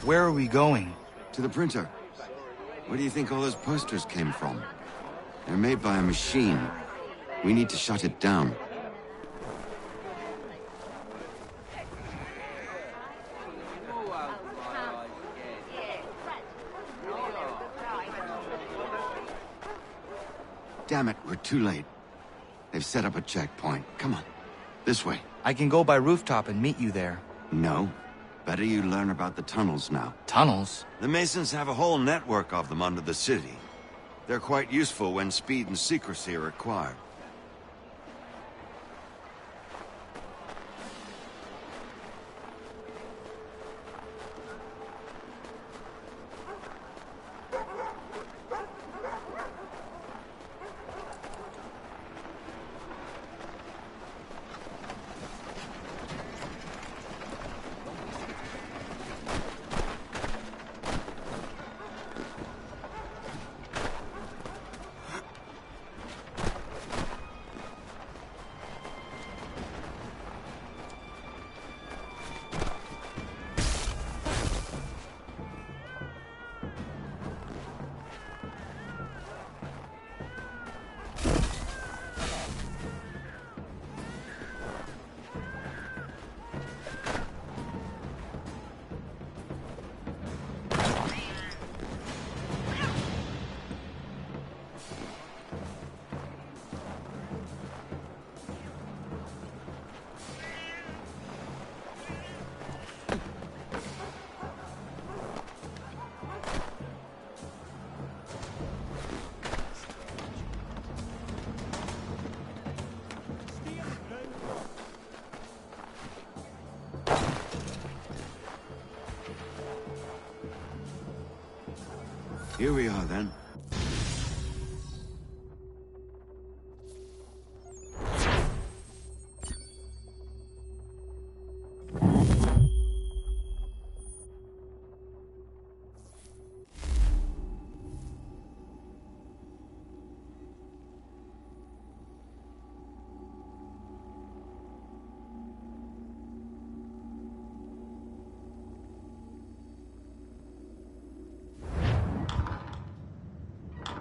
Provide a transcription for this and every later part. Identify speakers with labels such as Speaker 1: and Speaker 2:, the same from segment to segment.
Speaker 1: Where are we going?
Speaker 2: To the printer. Where do you think all those posters came from? They're made by a machine. We need to shut it down. Damn it, we're too late. They've set up a checkpoint. Come on, this way.
Speaker 1: I can go by rooftop and meet you there.
Speaker 2: No. Better you learn about the tunnels now.
Speaker 1: Tunnels?
Speaker 2: The Masons have a whole network of them under the city. They're quite useful when speed and secrecy are required. Here we are, then.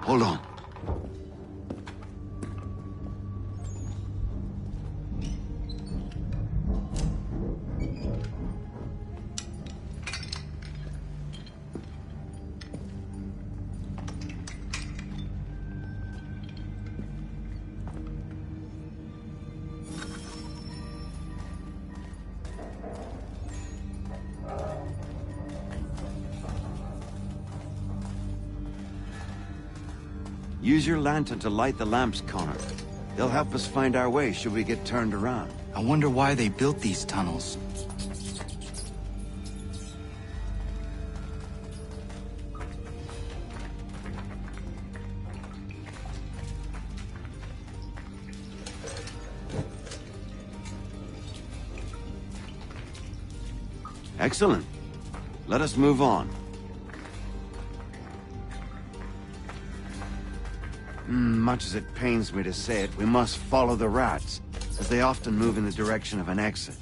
Speaker 2: Hold on. Use your lantern to light the lamps, Connor. They'll help us find our way should we get turned around.
Speaker 1: I wonder why they built these tunnels.
Speaker 2: Excellent. Let us move on. Much as it pains me to say it, we must follow the rats, as they often move in the direction of an exit.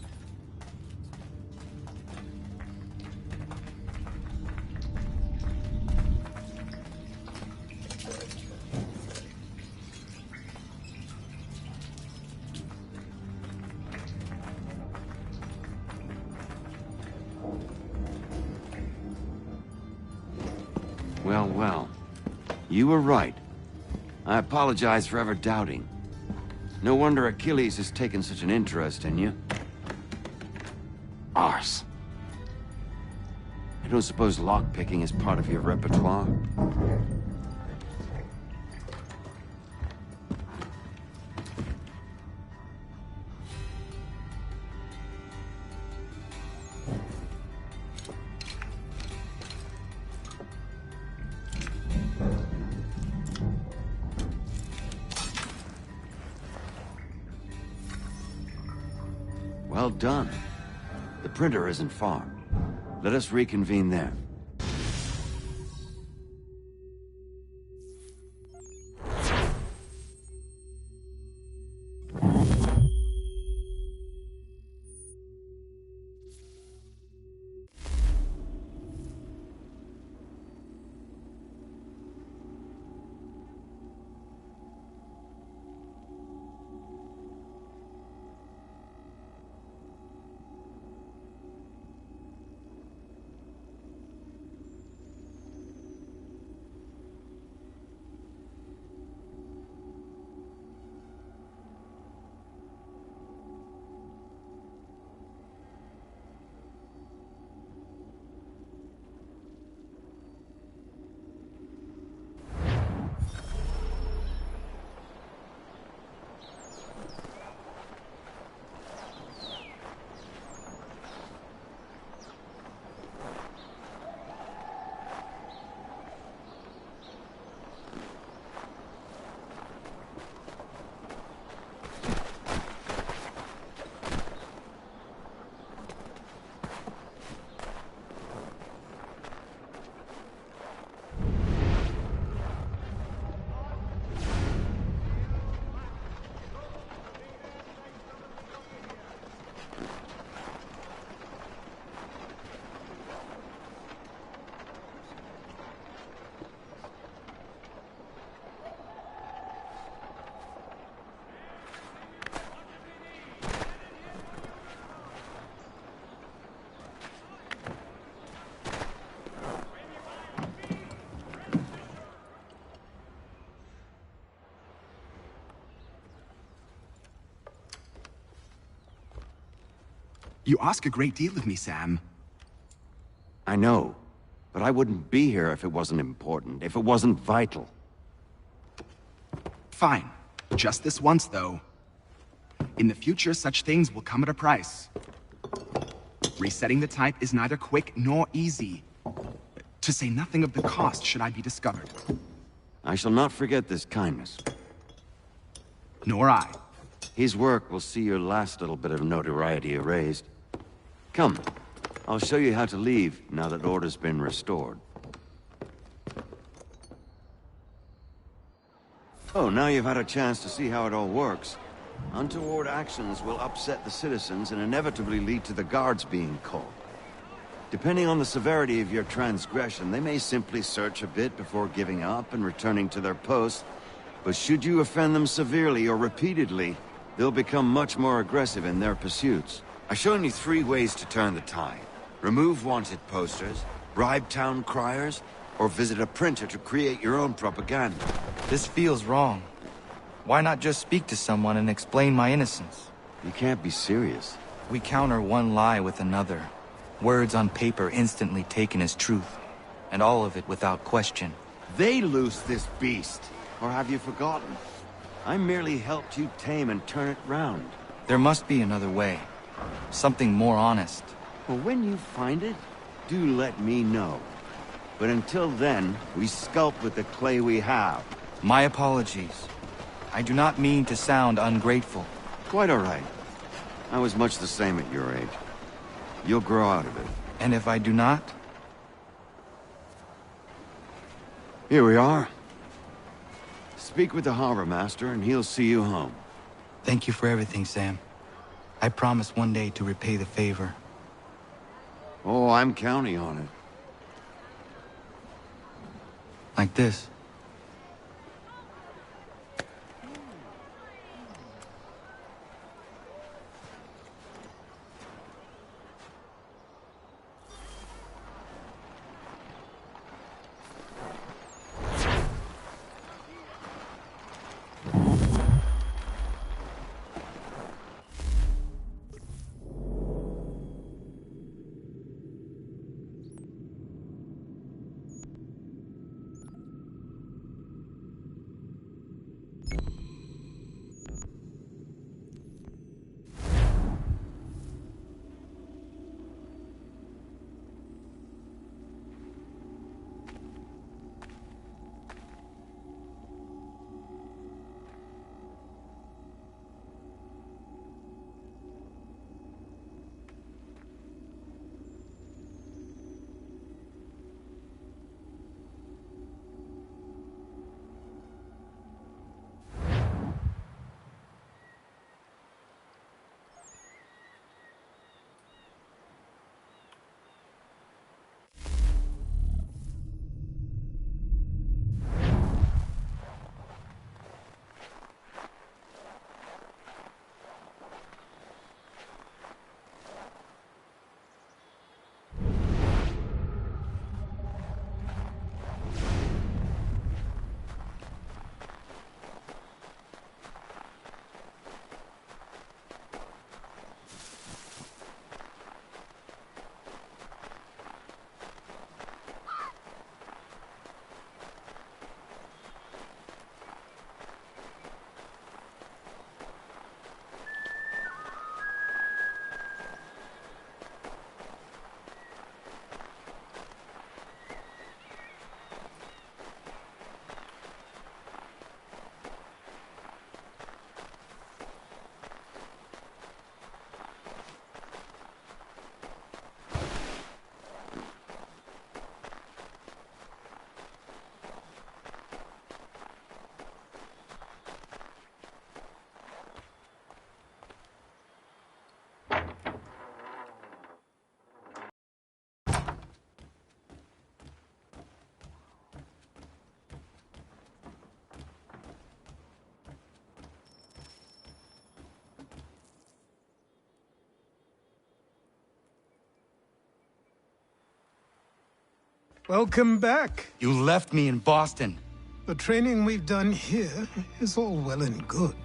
Speaker 2: Well, well. You were right. I apologize for ever doubting. No wonder Achilles has taken such an interest in you. Arse. I don't suppose lockpicking is part of your repertoire? Well done. The printer isn't far. Let us reconvene there.
Speaker 3: You ask a great deal of me, Sam.
Speaker 2: I know, but I wouldn't be here if it wasn't important, if it wasn't vital.
Speaker 3: Fine. Just this once, though. In the future, such things will come at a price. Resetting the type is neither quick nor easy. To say nothing of the cost should I be discovered.
Speaker 2: I shall not forget this kindness.
Speaker 3: Nor I.
Speaker 2: His work will see your last little bit of notoriety erased. Come, I'll show you how to leave now that order's been restored. Oh, now you've had a chance to see how it all works. Untoward actions will upset the citizens and inevitably lead to the guards being called. Depending on the severity of your transgression, they may simply search a bit before giving up and returning to their posts. But should you offend them severely or repeatedly, they'll become much more aggressive in their pursuits. I've shown you 3 ways to turn the tide. Remove wanted posters, bribe town criers, or visit a printer to create your own propaganda.
Speaker 1: This feels wrong. Why not just speak to someone and explain my innocence?
Speaker 2: You can't be serious.
Speaker 1: We counter one lie with another. Words on paper instantly taken as truth. And all of it without question.
Speaker 2: They loose this beast. Or have you forgotten? I merely helped you tame and turn it round.
Speaker 1: There must be another way. Something more honest.
Speaker 2: Well, when you find it, do let me know. But until then, we sculpt with the clay we have.
Speaker 1: My apologies. I do not mean to sound ungrateful.
Speaker 2: Quite all right. I was much the same at your age. You'll grow out of it.
Speaker 1: And if I do not?
Speaker 2: Here we are. Speak with the harbor master and he'll see you home.
Speaker 1: Thank you for everything, Sam. I promise one day to repay the favor.
Speaker 2: Oh, I'm counting on it.
Speaker 1: Like this.
Speaker 4: Welcome back.
Speaker 1: You left me in Boston.
Speaker 4: The training we've done here is all well and good,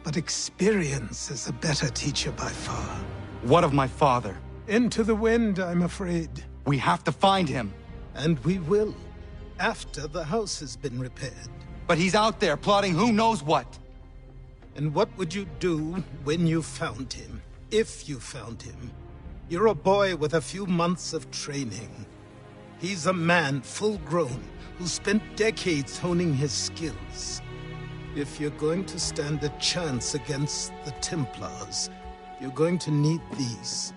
Speaker 4: but experience is a better teacher by far.
Speaker 1: What of my father?
Speaker 4: Into the wind, I'm afraid.
Speaker 1: We have to find him.
Speaker 4: And we will, after the house has been repaired.
Speaker 1: But he's out there plotting who knows what.
Speaker 4: And what would you do when you found him? If you found him? You're a boy with a few months of training. He's a man full grown who spent decades honing his skills. If you're going to stand a chance against the Templars, you're going to need these.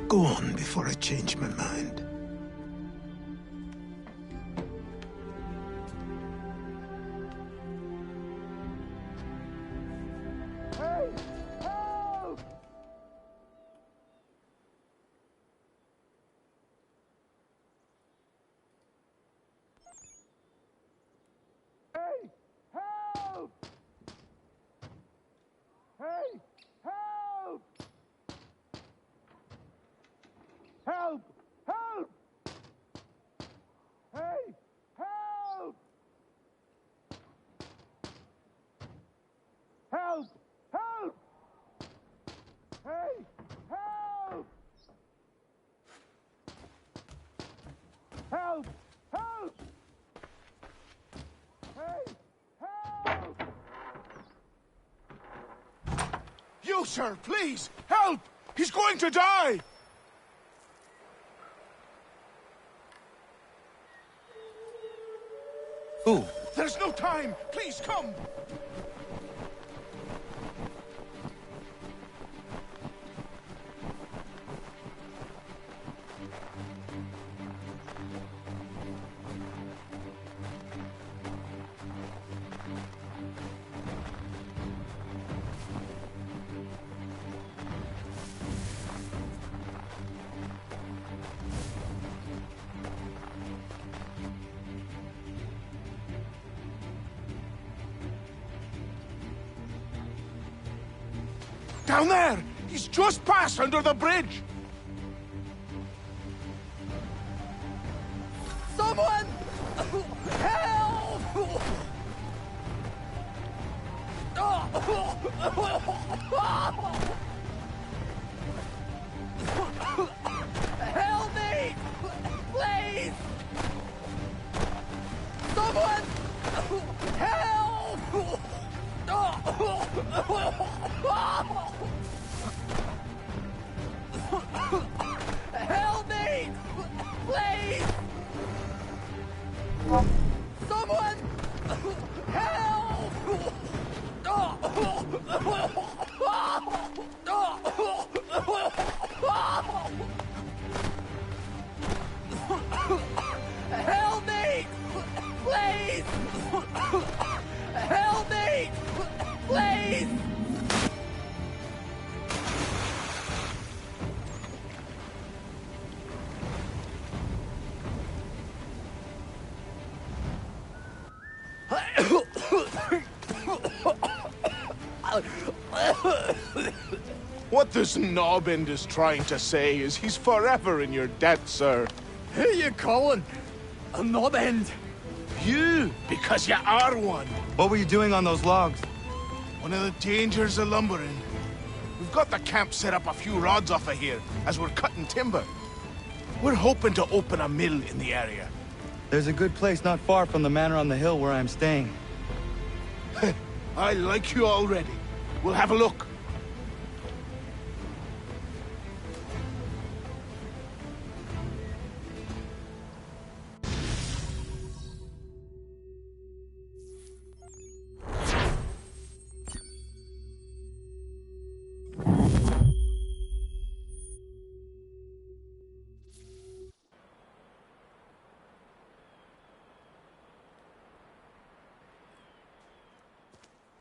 Speaker 4: Go on before I change my mind.
Speaker 5: Hey! Help! Hey! Help! Hey! Help! Help! Help! Hey! Help! Help! Help! Hey! Help! Help! Help! Hey! Help!
Speaker 6: You, sir, please! Help! He's going to die!
Speaker 1: Who?
Speaker 6: There's no time! Please, come! Down there! He's just passed under the bridge!
Speaker 5: Someone! Help! Help me! Please! Someone! Help! Help me! Please! Someone! Help! Help me! Please! Help me! Please!
Speaker 6: What this knobbend is trying to say is he's forever in your debt, sir.
Speaker 5: Who you calling? A knob end?
Speaker 6: You, because you are one.
Speaker 1: What were you doing on those logs?
Speaker 6: One of the dangers of lumbering. We've got the camp set up a few rods off of here, as we're cutting timber. We're hoping to open a mill in the area.
Speaker 1: There's a good place not far from the manor on the hill where I'm staying.
Speaker 6: I like you already. We'll have a look.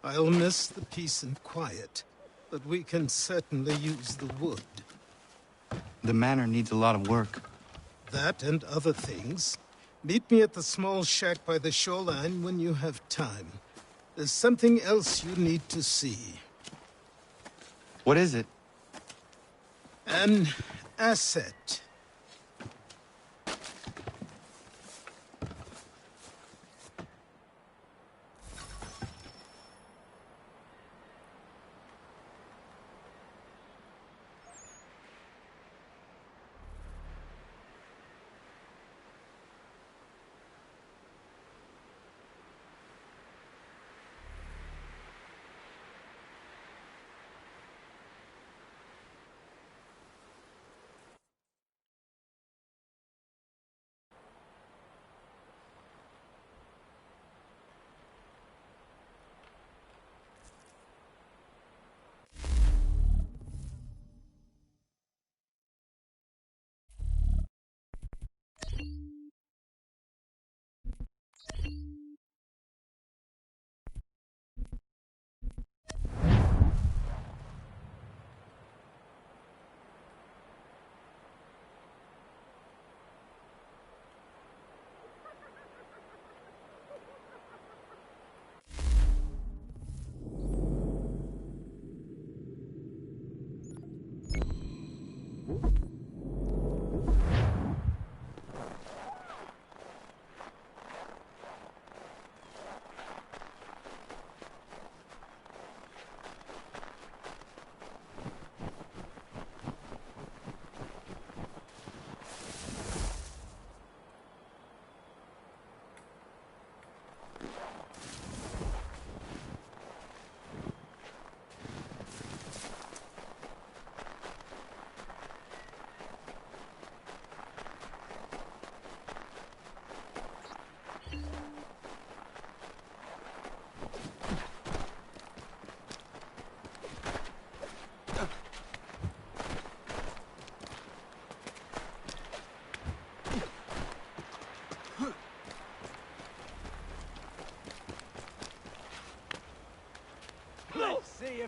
Speaker 4: I'll miss the peace and quiet, but we can certainly use the wood.
Speaker 1: The manor needs a lot of work.
Speaker 4: That and other things. Meet me at the small shack by the shoreline when you have time. There's something else you need to see.
Speaker 1: What is it?
Speaker 4: An asset.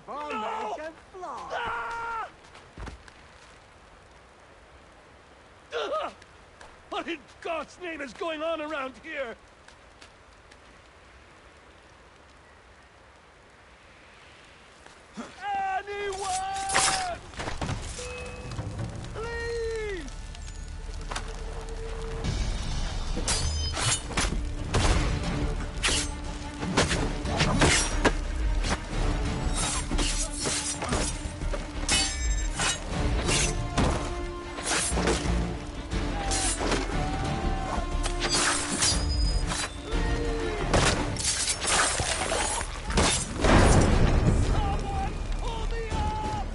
Speaker 5: No! Ah!
Speaker 7: What in God's name is going on around here? Anyone! Please! Someone pull me up!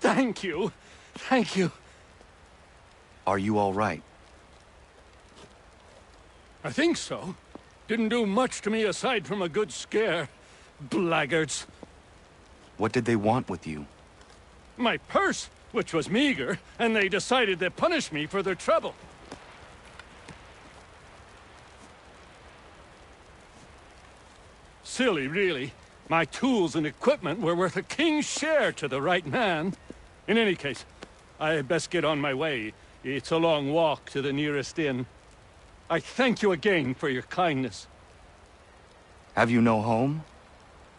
Speaker 7: Thank you. Thank you.
Speaker 1: Are you all right?
Speaker 7: I think so. Didn't do much to me aside from a good scare. Blackguards.
Speaker 1: What did they want with you?
Speaker 7: My purse, which was meager, and they decided to punish me for their trouble. Silly, really. My tools and equipment were worth a king's share to the right man. In any case, I best get on my way. It's a long walk to the nearest inn. I thank you again for your kindness.
Speaker 1: Have you no home?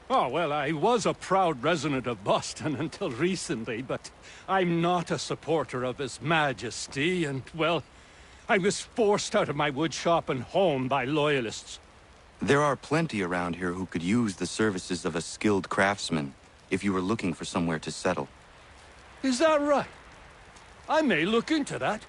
Speaker 7: Oh, well, I was a proud resident of Boston until recently, but I'm not a supporter of His Majesty, and, well, I was forced out of my woodshop and home by loyalists.
Speaker 1: There are plenty around here who could use the services of a skilled craftsman, if you were looking for somewhere to settle.
Speaker 7: Is that right? I may look into that.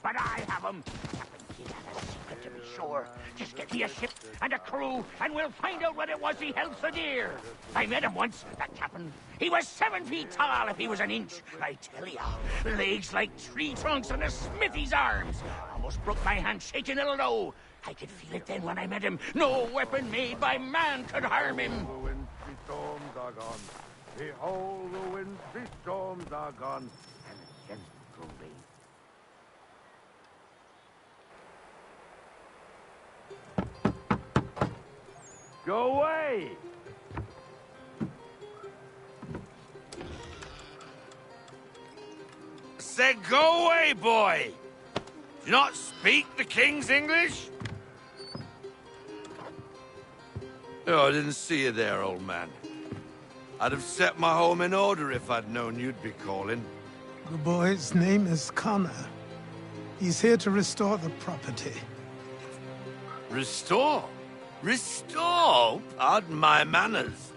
Speaker 8: but I have them. Captain Kidd had a secret, to be sure. Just get me a ship and a crew, and we'll find out what it was he held so dear. I met him once, that captain. He was 7 feet tall if he was an inch. I tell ya, legs like tree trunks and a smithy's arms. Almost broke my hand shaking it'll know. I could feel it then when I met him. No weapon made by man could harm him.
Speaker 9: The winds be storms are gone. Behold, the winds be storms are gone.
Speaker 8: And a gentle breeze.
Speaker 9: Go away!
Speaker 10: Said go away, boy! Do you not speak the King's English? Oh, I didn't see you there, old man. I'd have set my home in order if I'd known you'd be calling.
Speaker 4: The boy's name is Connor. He's here to restore the property.
Speaker 10: Restore? Restore? Pardon my manners.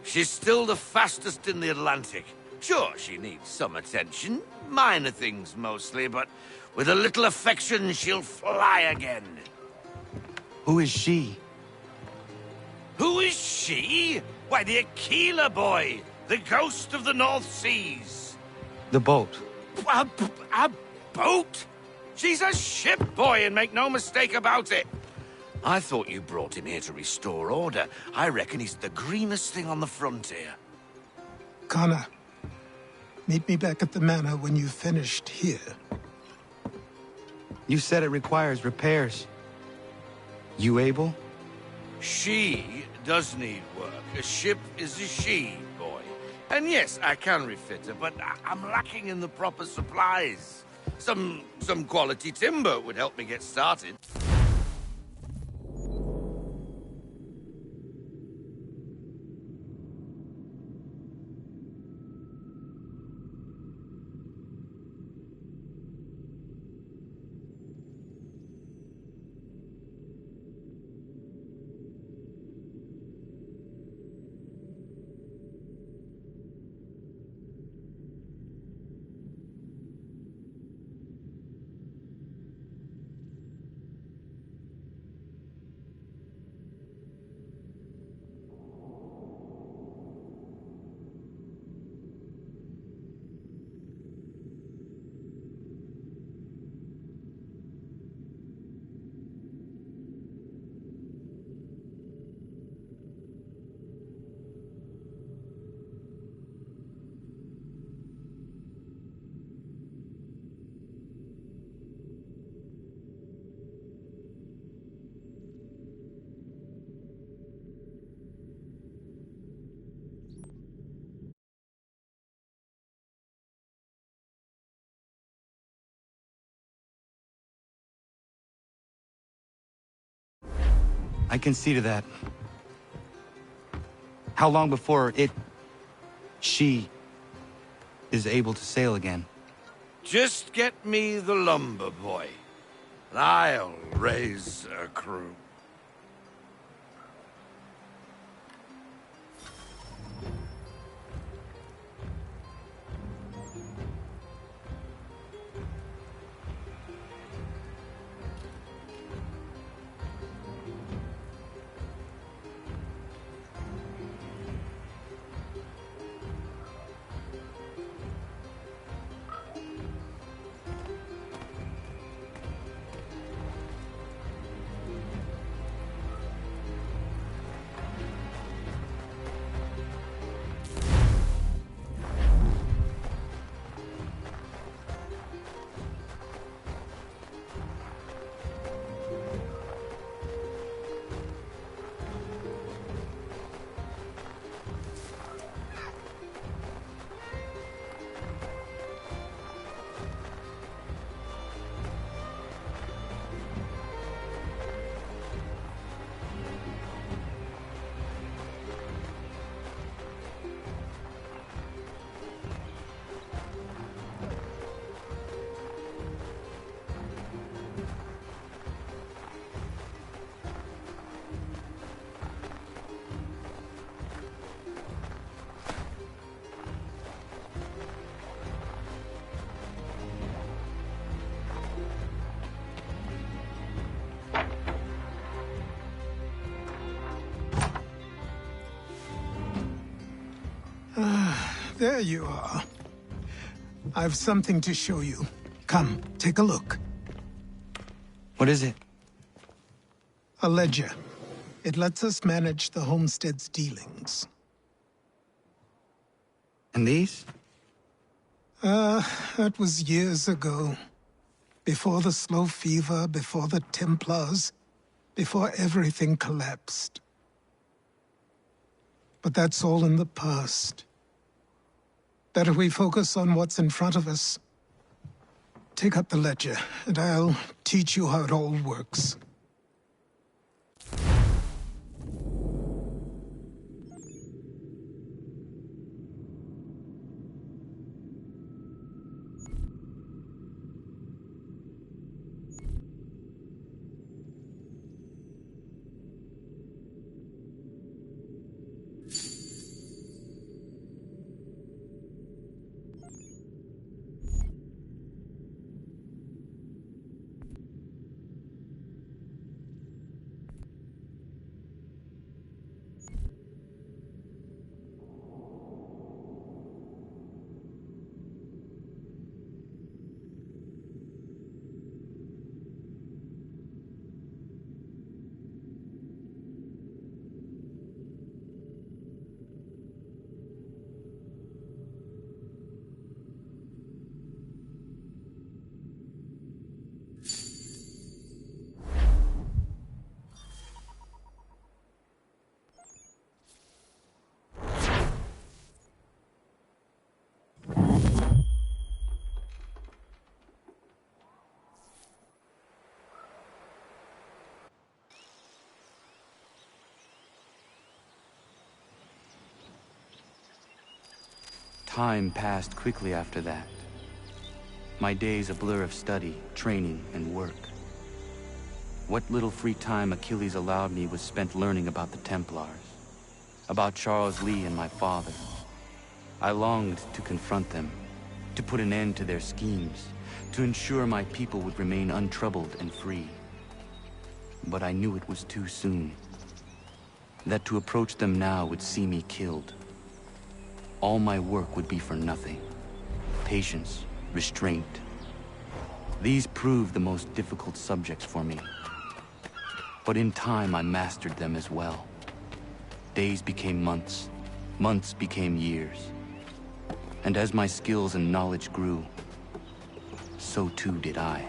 Speaker 10: She's still the fastest in the Atlantic. Sure, she needs some attention. Minor things mostly, but with a little affection, she'll fly again.
Speaker 1: Who is she?
Speaker 10: Who is she? Why, the Aquila boy, the ghost of the North Seas.
Speaker 1: The boat.
Speaker 10: A boat? She's a ship, boy, and make no mistake about it. I thought you brought him here to restore order. I reckon he's the greenest thing on the frontier.
Speaker 4: Connor, meet me back at the manor when you've finished here.
Speaker 1: You said it requires repairs. You able?
Speaker 10: She does need work. A ship is a she, boy. And yes, I can refit her, but I'm lacking in the proper supplies. Some quality timber would help me get started.
Speaker 1: I can see to that. How long before she is able to sail again?
Speaker 10: Just get me the lumber, boy, and I'll raise a crew.
Speaker 4: There you are. I've something to show you. Come, take a look.
Speaker 1: What is it?
Speaker 4: A ledger. It lets us manage the homestead's dealings.
Speaker 1: And these?
Speaker 4: That was years ago. Before the slow fever, before the Templars, before everything collapsed. But that's all in the past. Better we focus on what's in front of us. Take up the ledger, and I'll teach you how it all works.
Speaker 1: Time passed quickly after that. My days a blur of study, training, and work. What little free time Achilles allowed me was spent learning about the Templars, about Charles Lee and my father. I longed to confront them, to put an end to their schemes, to ensure my people would remain untroubled and free. But I knew it was too soon, that to approach them now would see me killed. All my work would be for nothing. Patience, restraint. These proved the most difficult subjects for me. But in time, I mastered them as well. Days became months, months became years. And as my skills and knowledge grew, so too did I.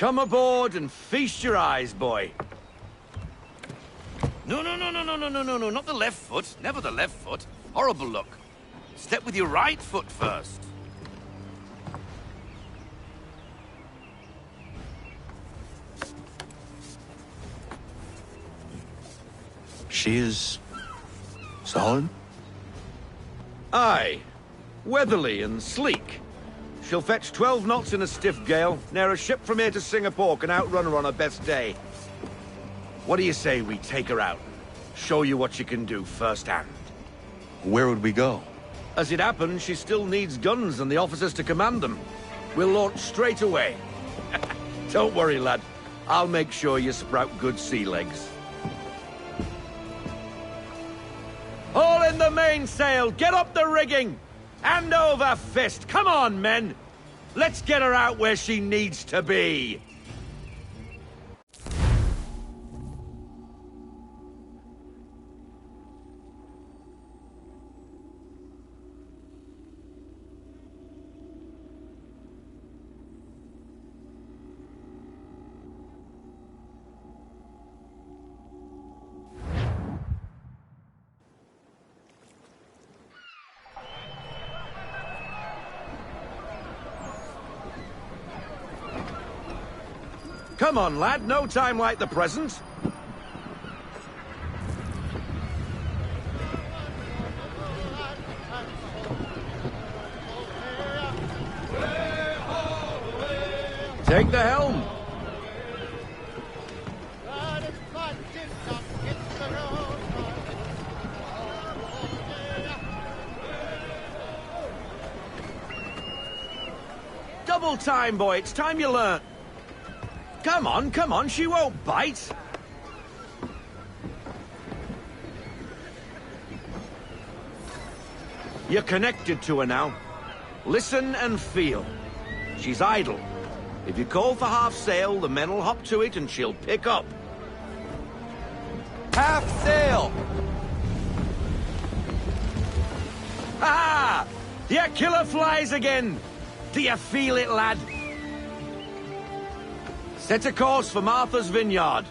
Speaker 10: Come aboard and feast your eyes, boy. No, not the left foot. Never the left foot. Horrible look. Step with your right foot first.
Speaker 1: She is... solid?
Speaker 10: Aye. Weatherly and sleek. She'll fetch 12 knots in a stiff gale. Ne'er a ship from here to Singapore can outrun her on her best day. What do you say we take her out? Show you what she can do firsthand.
Speaker 1: Where would we go?
Speaker 10: As it happens, she still needs guns and the officers to command them. We'll launch straight away. Don't worry, lad. I'll make sure you sprout good sea legs. All in the mainsail! Get up the rigging! Hand over fist! Come on, men! Let's get her out where she needs to be! Come on, lad. No time like the present. Take the helm. Double time, boy. It's time you learn. Come on, she won't bite. You're connected to her now. Listen and feel. She's idle. If you call for half sail, the men will hop to it and she'll pick up. Half sail! Ha! Your killer flies again! Do you feel it, lad? Set a course for Martha's Vineyard.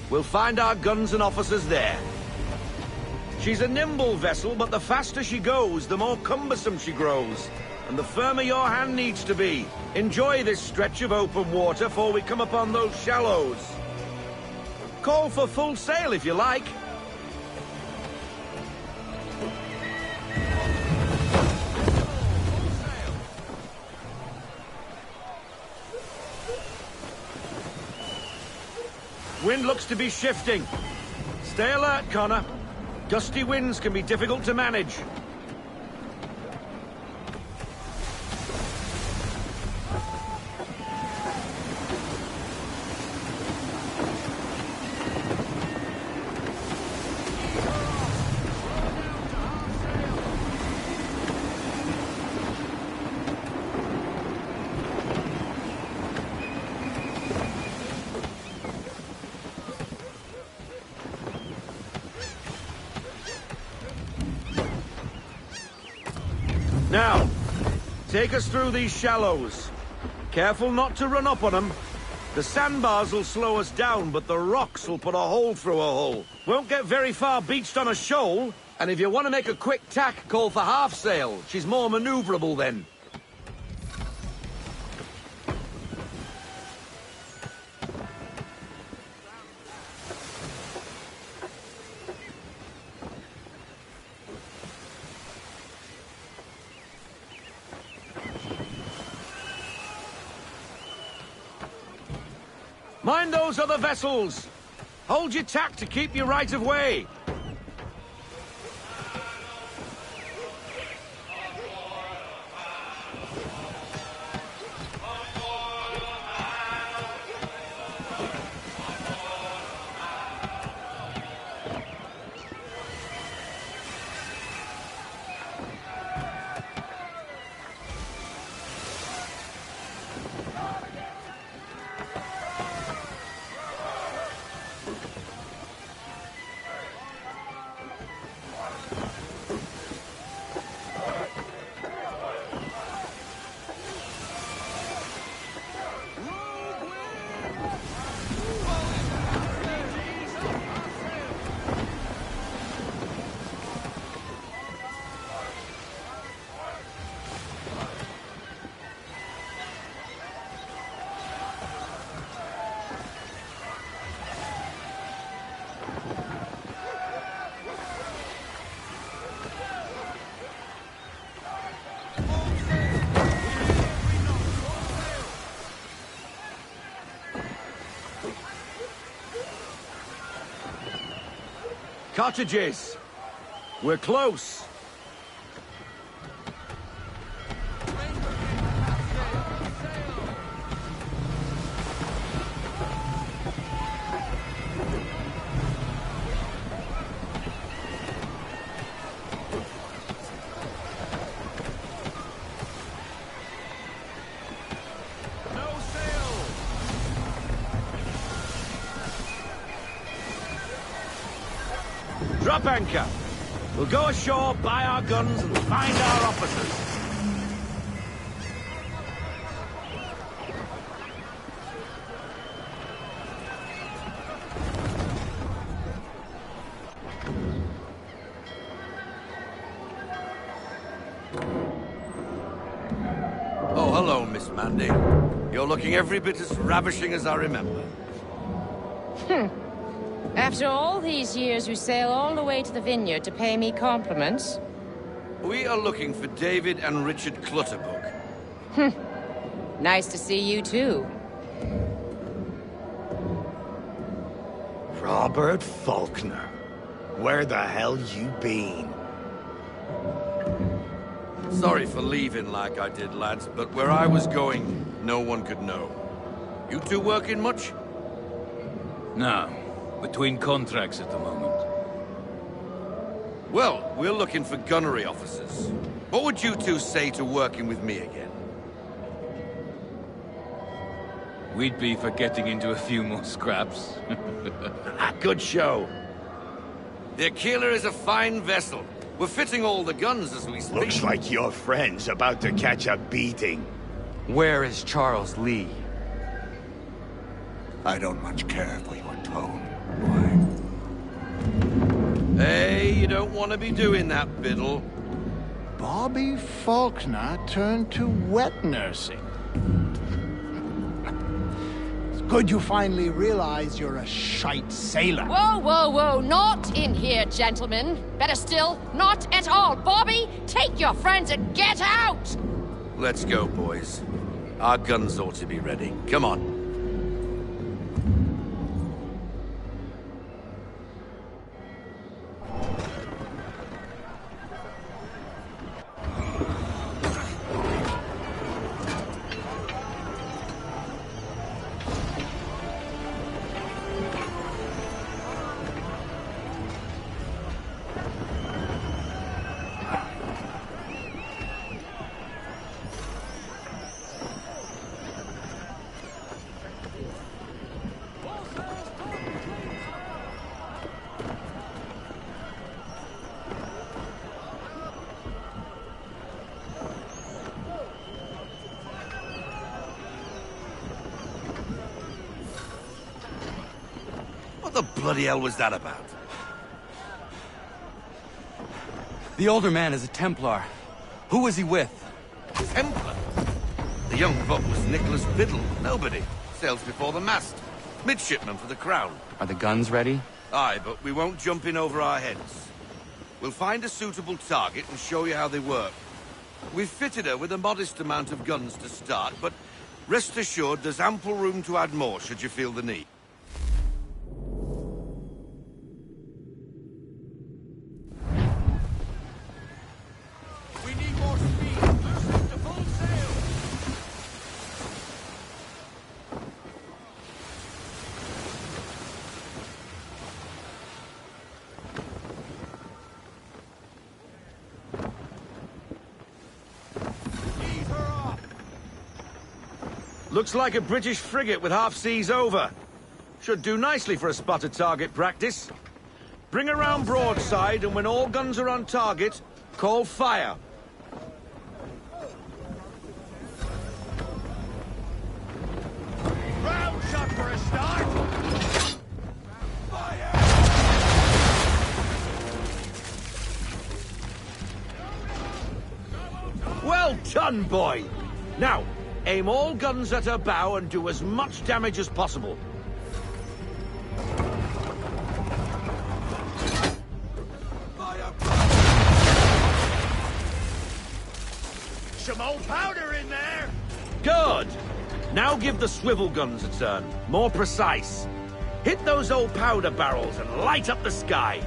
Speaker 10: We'll find our guns and officers there. She's a nimble vessel, but the faster she goes, the more cumbersome she grows. And the firmer your hand needs to be. Enjoy this stretch of open water before we come upon those shallows. Call for full sail if you like. Wind looks to be shifting. Stay alert, Connor. Gusty winds can be difficult to manage. Now, take us through these shallows. Careful not to run up on them. The sandbars will slow us down, but the rocks will put a hole through a hole. Won't get very far beached on a shoal, and if you want to make a quick tack, call for half sail. She's more maneuverable then. Mind those other vessels! Hold your tack to keep your right of way! Cottages! We're close! Drop anchor. We'll go ashore, buy our guns, and find our officers. Oh, hello, Miss Mandy. You're looking every bit as ravishing as I remember.
Speaker 11: After all these years, you sail all the way to the vineyard to pay me compliments?
Speaker 10: We are looking for David and Richard Clutterbuck.
Speaker 11: Nice to see you, too.
Speaker 12: Robert Faulkner. Where the hell you been?
Speaker 10: Sorry for leaving like I did, lads, but where I was going, no one could know. You two working much?
Speaker 13: No. Between contracts at the moment.
Speaker 10: Well, we're looking for gunnery officers. What would you two say to working with me again?
Speaker 13: We'd be for getting into a few more scraps.
Speaker 10: Good show. The Aquila is a fine vessel. We're fitting all the guns as we speak.
Speaker 12: Looks like your friend's about to catch a beating.
Speaker 1: Where is Charles Lee?
Speaker 12: I don't much care for your tone.
Speaker 10: Hey, you don't want to be doing that, Biddle.
Speaker 14: Bobby Faulkner turned to wet nursing. It's good you finally realize you're a shite sailor.
Speaker 11: Whoa, whoa, whoa, not in here, gentlemen. Better still, not at all. Bobby, take your friends and get out!
Speaker 10: Let's go, boys. Our guns ought to be ready. Come on. What the bloody hell was that about?
Speaker 1: The older man is a Templar. Who was he with?
Speaker 10: Templar? The young buck was Nicholas Biddle. Nobody. Sails before the mast. Midshipman for the Crown.
Speaker 1: Are the guns ready?
Speaker 10: Aye, but we won't jump in over our heads. We'll find a suitable target and show you how they work. We've fitted her with a modest amount of guns to start, but rest assured there's ample room to add more should you feel the need. We need more speed. Loosen to full sail. Looks like a British frigate with half seas over. Should do nicely for a spotted target practice. Bring around broadside, and when all guns are on target, call fire. Round shot for a start. Fire! Well done, boy. Now, aim all guns at her bow and do as much damage as possible. Some old powder in there! Good! Now give the swivel guns a turn. More precise. Hit those old powder barrels and light up the sky.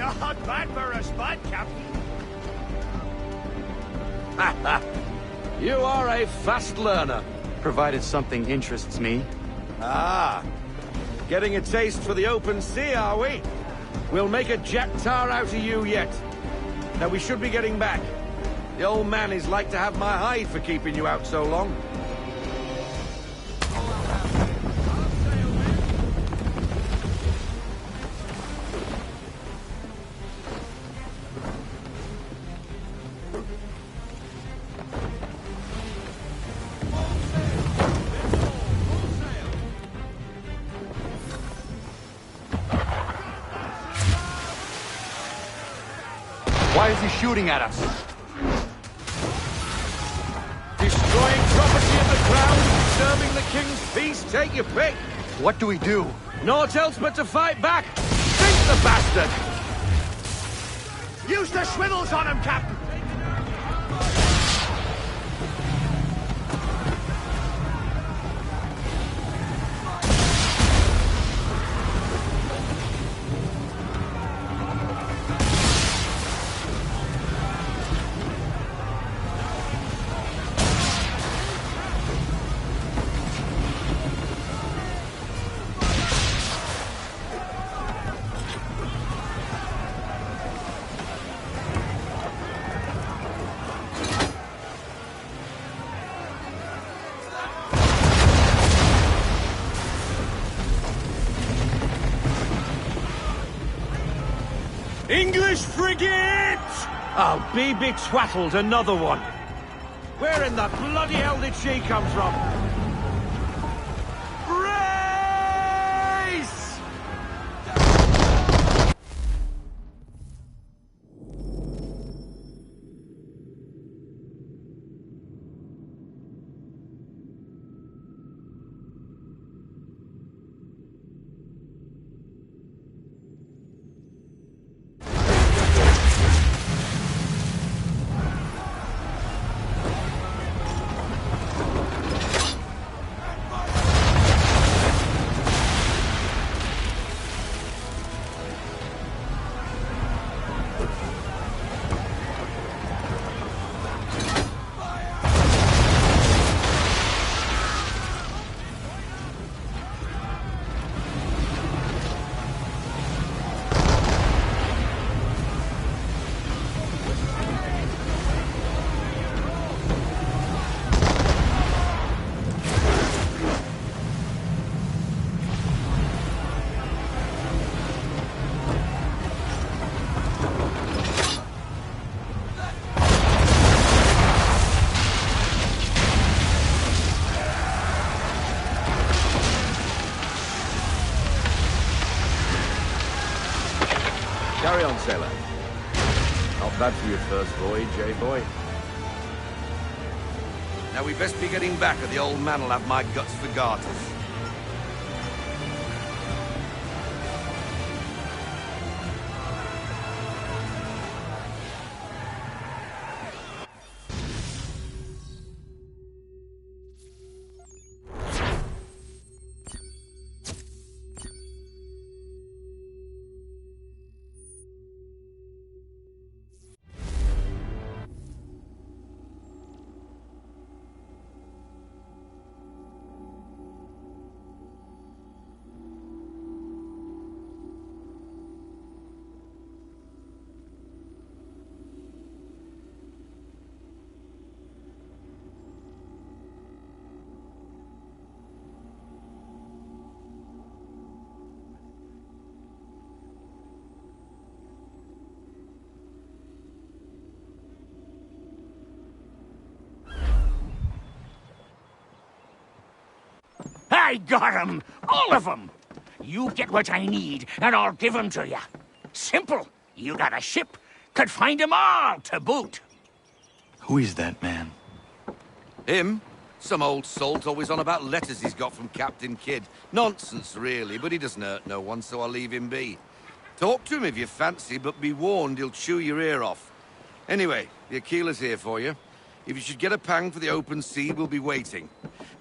Speaker 12: Not bad for a spot, Captain.
Speaker 10: You are a fast learner.
Speaker 1: Provided something interests me.
Speaker 10: Ah, getting a taste for the open sea, are we? We'll make a jack tar out of you yet. Now we should be getting back. The old man is like to have my hide for keeping you out so long.
Speaker 1: Why is he shooting at us?
Speaker 10: Destroying property of the crown, disturbing the king's peace, take your pick.
Speaker 1: What do we do?
Speaker 10: Naught else but to fight back. Think the bastard!
Speaker 12: Use the swivels on him, Captain.
Speaker 10: English frigate! I'll be betwattled, another one. Where in the bloody hell did she come from? Race! Carry on, sailor. Not bad for your first voyage, eh, boy? Now we best be getting back, or the old man'll have my guts for garters.
Speaker 8: I got 'em! All of 'em! You get what I need, and I'll give 'em to you. Simple. You got a ship, could find 'em all to boot.
Speaker 1: Who is that man?
Speaker 10: Him? Some old salt always on about letters he's got from Captain Kidd. Nonsense, really, but he doesn't hurt no one, so I'll leave him be. Talk to him if you fancy, but be warned he'll chew your ear off. Anyway, the Aquila's here for you. If you should get a pang for the open sea, we'll be waiting.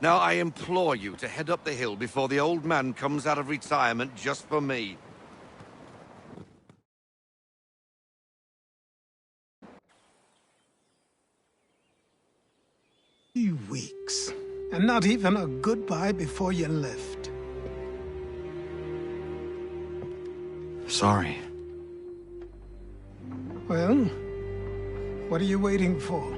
Speaker 10: Now, I implore you to head up the hill before the old man comes out of retirement just for me.
Speaker 4: 3 weeks. And not even a goodbye before you left.
Speaker 2: Sorry.
Speaker 4: Well, what are you waiting for?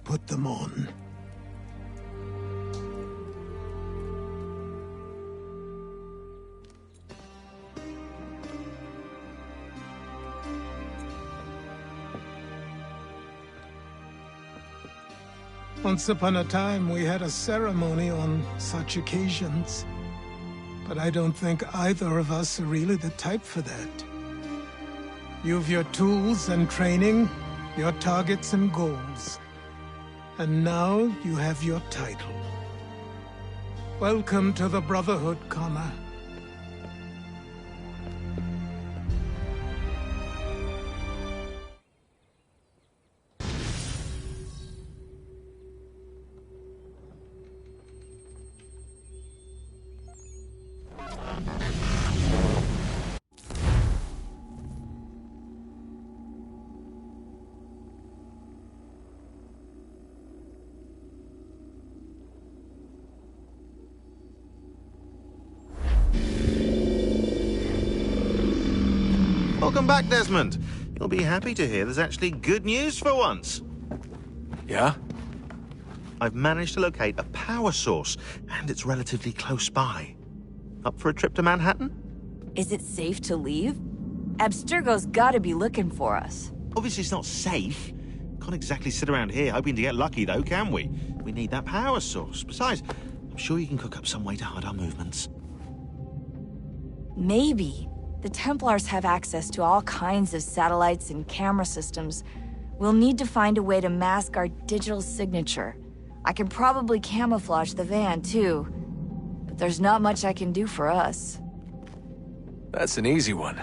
Speaker 4: Put them on. Once upon a time, we had a ceremony on such occasions. But I don't think either of us are really the type for that. You've your tools and training, your targets and goals. And now you have your title. Welcome to the Brotherhood, Connor.
Speaker 15: Welcome back, Desmond. You'll be happy to hear there's actually good news for once.
Speaker 13: Yeah?
Speaker 15: I've managed to locate a power source, and it's relatively close by. Up for a trip to Manhattan?
Speaker 16: Is it safe to leave? Abstergo's gotta be looking for us.
Speaker 15: Obviously it's not safe. Can't exactly sit around here hoping to get lucky, though, can we? We need that power source. Besides, I'm sure you can cook up some way to hide our movements.
Speaker 16: Maybe. The Templars have access to all kinds of satellites and camera systems. We'll need to find a way to mask our digital signature. I can probably camouflage the van, too. But there's not much I can do for us.
Speaker 13: That's an easy one.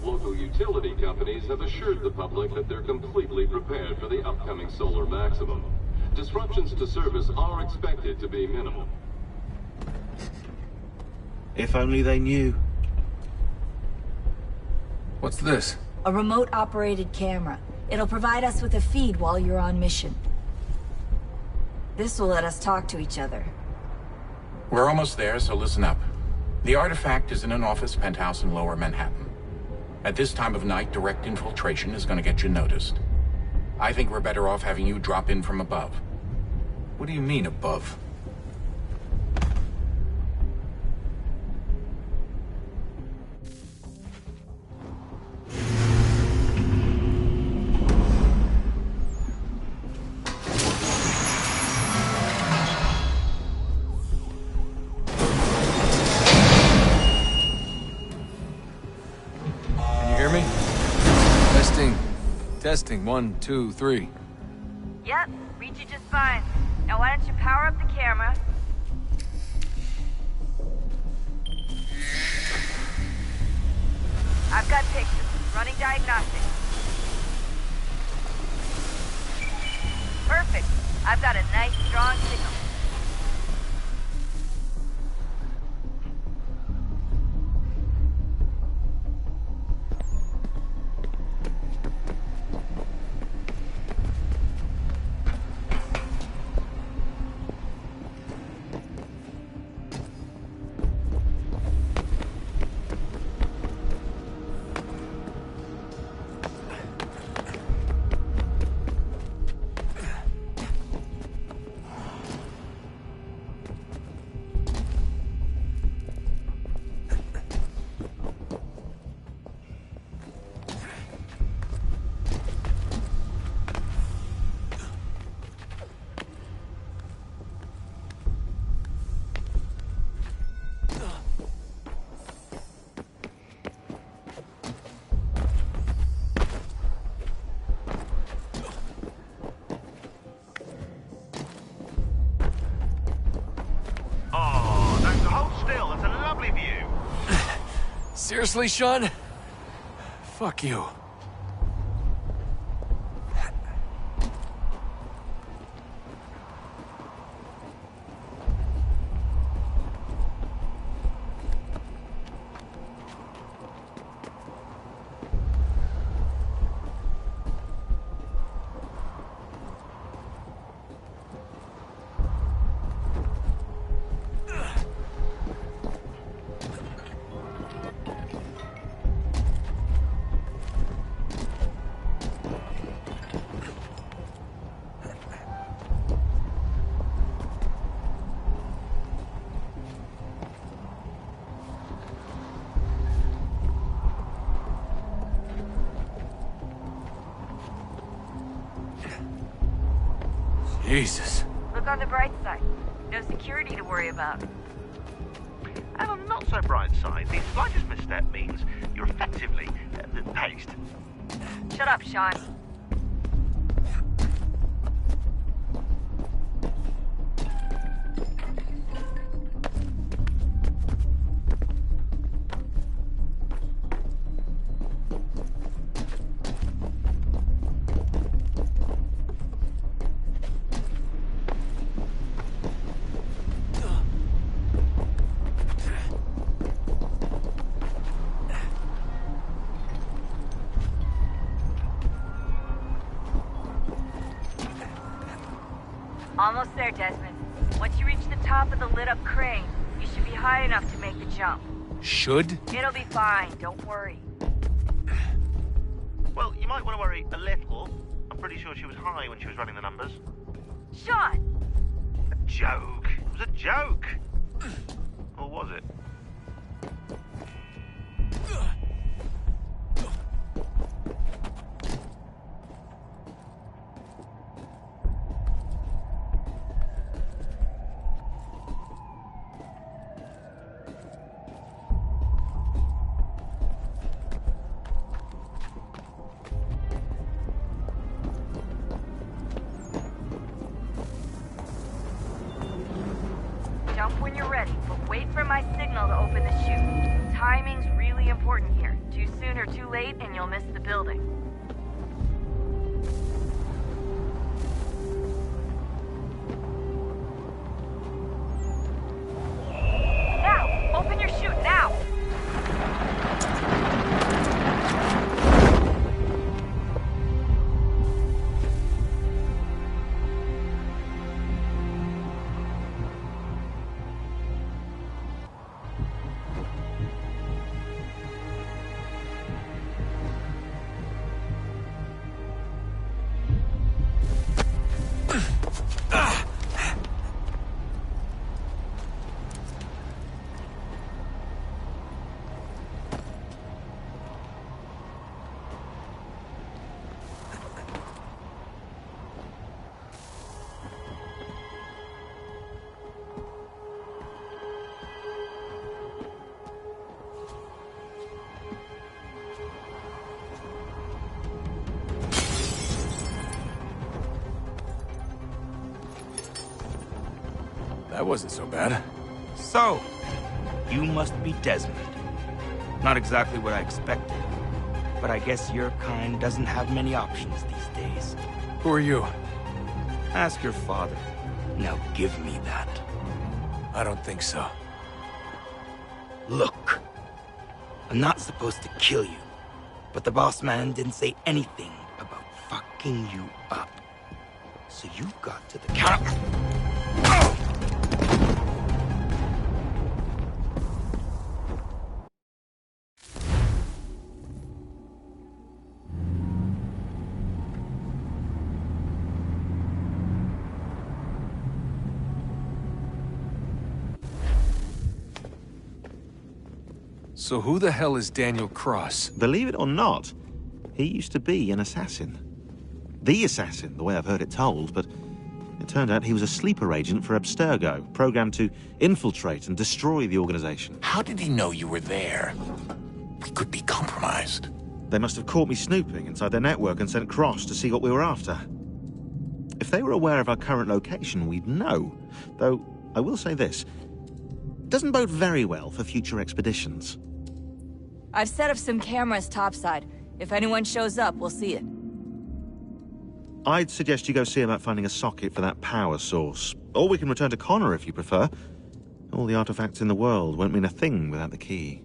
Speaker 17: Local utility companies have assured the public that they're completely prepared for the upcoming solar maximum. Disruptions to service are expected to be minimal.
Speaker 15: If only they knew.
Speaker 13: What's this?
Speaker 16: A remote-operated camera. It'll provide us with a feed while you're on mission. This will let us talk to each other.
Speaker 18: We're almost there, so listen up. The artifact is in an office penthouse in Lower Manhattan. At this time of night, direct infiltration is going to get you noticed. I think we're better off having you drop in from above.
Speaker 13: What do you mean, above?
Speaker 19: Testing, 1, 2, 3.
Speaker 16: Yep, read you just fine. Now why don't you power up the camera? I've got pictures. Running diagnostics. Perfect. I've got a nice, strong signal.
Speaker 19: Seriously, Sean? Fuck you. Jesus.
Speaker 16: Look on the bright side. No security to worry about.
Speaker 15: And on the not so bright side, the slightest misstep means you're effectively paced.
Speaker 16: Shut up, Sean. Almost there, Desmond. Once you reach the top of the lit-up crane, you should be high enough to make the jump.
Speaker 19: Should?
Speaker 16: It'll be fine, don't worry.
Speaker 15: Well, you might want to worry a little. I'm pretty sure she was high when she was running the numbers.
Speaker 16: Sean!
Speaker 15: A joke. It was a joke. Or was it?
Speaker 16: Jump when you're ready, but wait for my signal to open the chute. Timing's really important here. Too soon or too late, and you'll miss the building. Now! Open your chute, now!
Speaker 19: That wasn't so bad.
Speaker 20: So, you must be Desmond. Not exactly what I expected, but I guess your kind doesn't have many options these days.
Speaker 19: Who are you?
Speaker 20: Ask your father. Now give me that.
Speaker 19: I don't think so.
Speaker 20: Look, I'm not supposed to kill you, but the boss man didn't say anything about fucking you up. So you've got to the counter.
Speaker 19: So who the hell is Daniel Cross?
Speaker 15: Believe it or not, he used to be an assassin. The assassin, the way I've heard it told, but it turned out he was a sleeper agent for Abstergo, programmed to infiltrate and destroy the organization.
Speaker 18: How did he know you were there? We could be compromised.
Speaker 15: They must have caught me snooping inside their network and sent Cross to see what we were after. If they were aware of our current location, we'd know. Though, I will say this, it doesn't bode very well for future expeditions.
Speaker 16: I've set up some cameras topside. If anyone shows up, we'll see it.
Speaker 15: I'd suggest you go see about finding a socket for that power source. Or we can return to Connor if you prefer. All the artifacts in the world won't mean a thing without the key.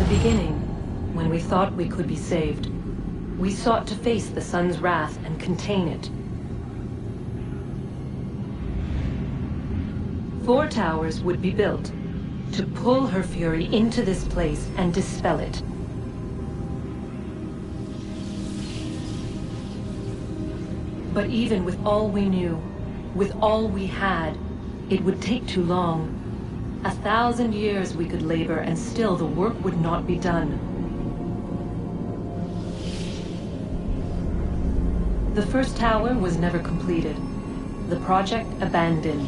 Speaker 21: Beginning, when we thought we could be saved, we sought to face the sun's wrath and contain it. 4 towers would be built to pull her fury into this place and dispel it. But even with all we knew, with all we had, it would take too long. 1,000 years we could labor, and still the work would not be done. The first tower was never completed. The project abandoned.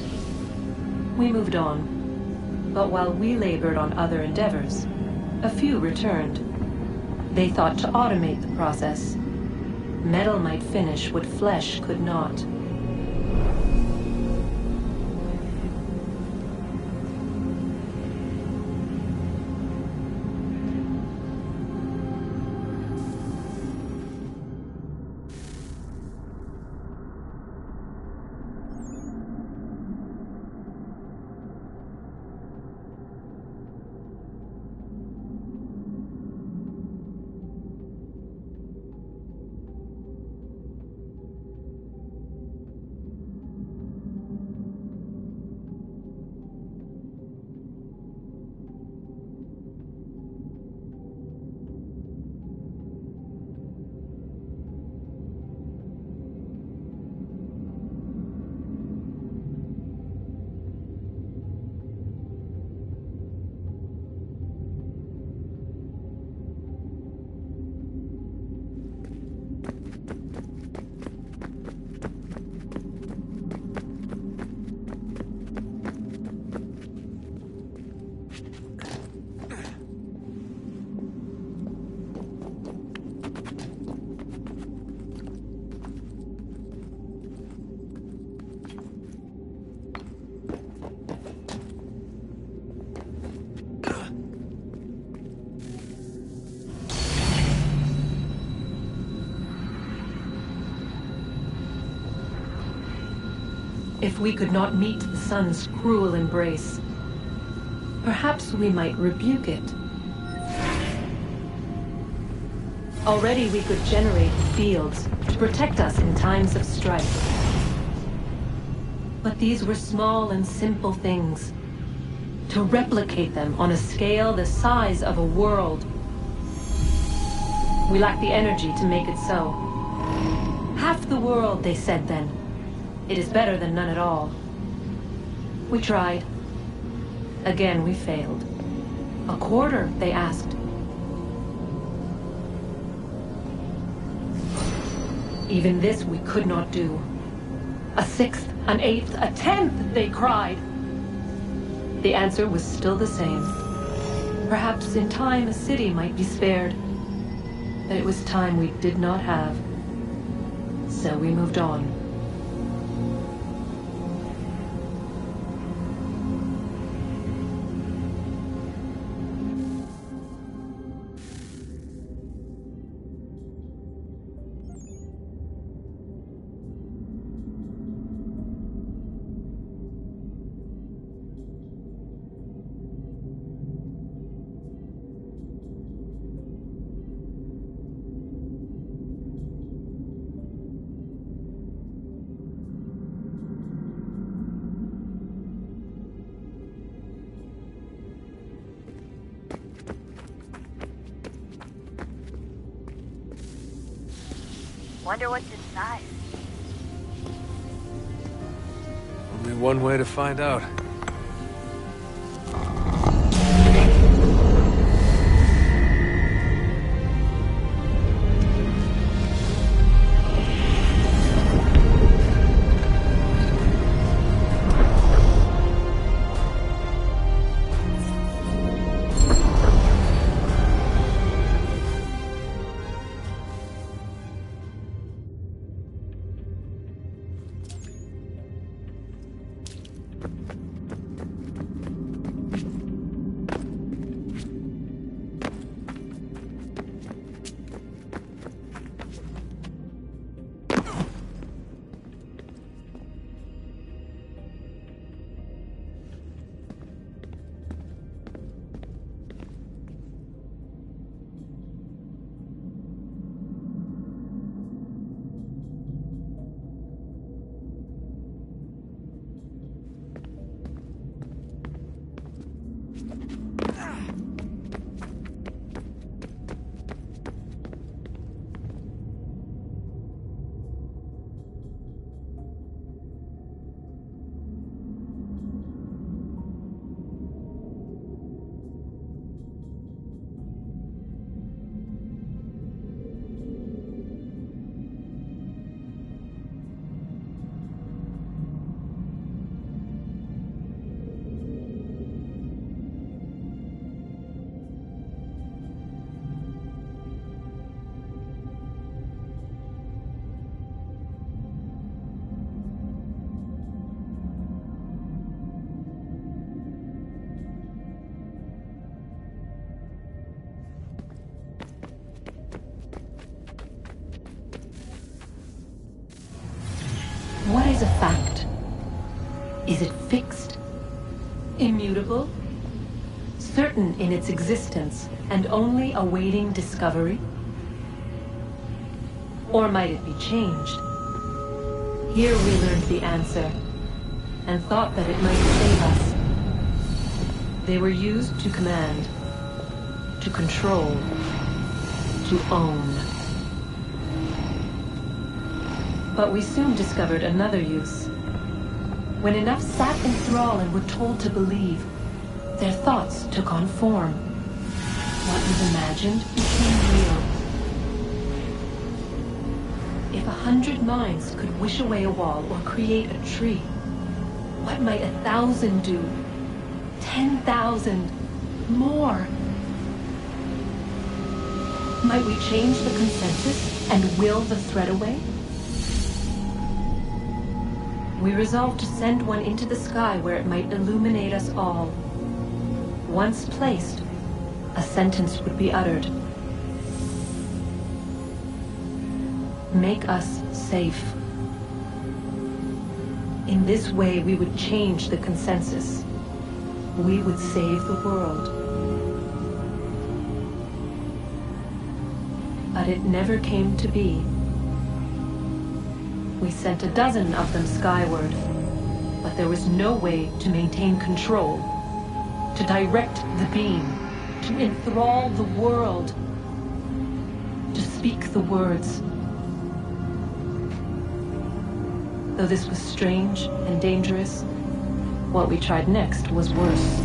Speaker 21: We moved on. But while we labored on other endeavors, a few returned. They thought to automate the process. Metal might finish what flesh could not. If we could not meet the sun's cruel embrace, perhaps we might rebuke it. Already we could generate fields to protect us in times of strife. But these were small and simple things. To replicate them on a scale the size of a world, we lack the energy to make it so. Half the world, they said then. It is better than none at all. We tried. Again, we failed. A quarter, they asked. Even this we could not do. A 6th, an 8th, a 10th, they cried. The answer was still the same. Perhaps in time a city might be spared. But it was time we did not have. So we moved on.
Speaker 16: Wonder what's inside.
Speaker 19: Only one way to find out.
Speaker 21: What is a fact? Is it fixed? Immutable? Certain in its existence and only awaiting discovery? Or might it be changed? Here we learned the answer, and thought that it might save us. They were used to command, to control, to own. But we soon discovered another use. When enough sat in thrall and were told to believe, their thoughts took on form. What was imagined became real. If 100 minds could wish away a wall or create a tree, what might 1,000 do? 10,000? More? Might we change the consensus and will the threat away? We resolved to send one into the sky where it might illuminate us all. Once placed, a sentence would be uttered. Make us safe. In this way, we would change the consensus. We would save the world. But it never came to be. We sent a dozen of them skyward, but there was no way to maintain control, to direct the beam, to enthrall the world, to speak the words. Though this was strange and dangerous, what we tried next was worse.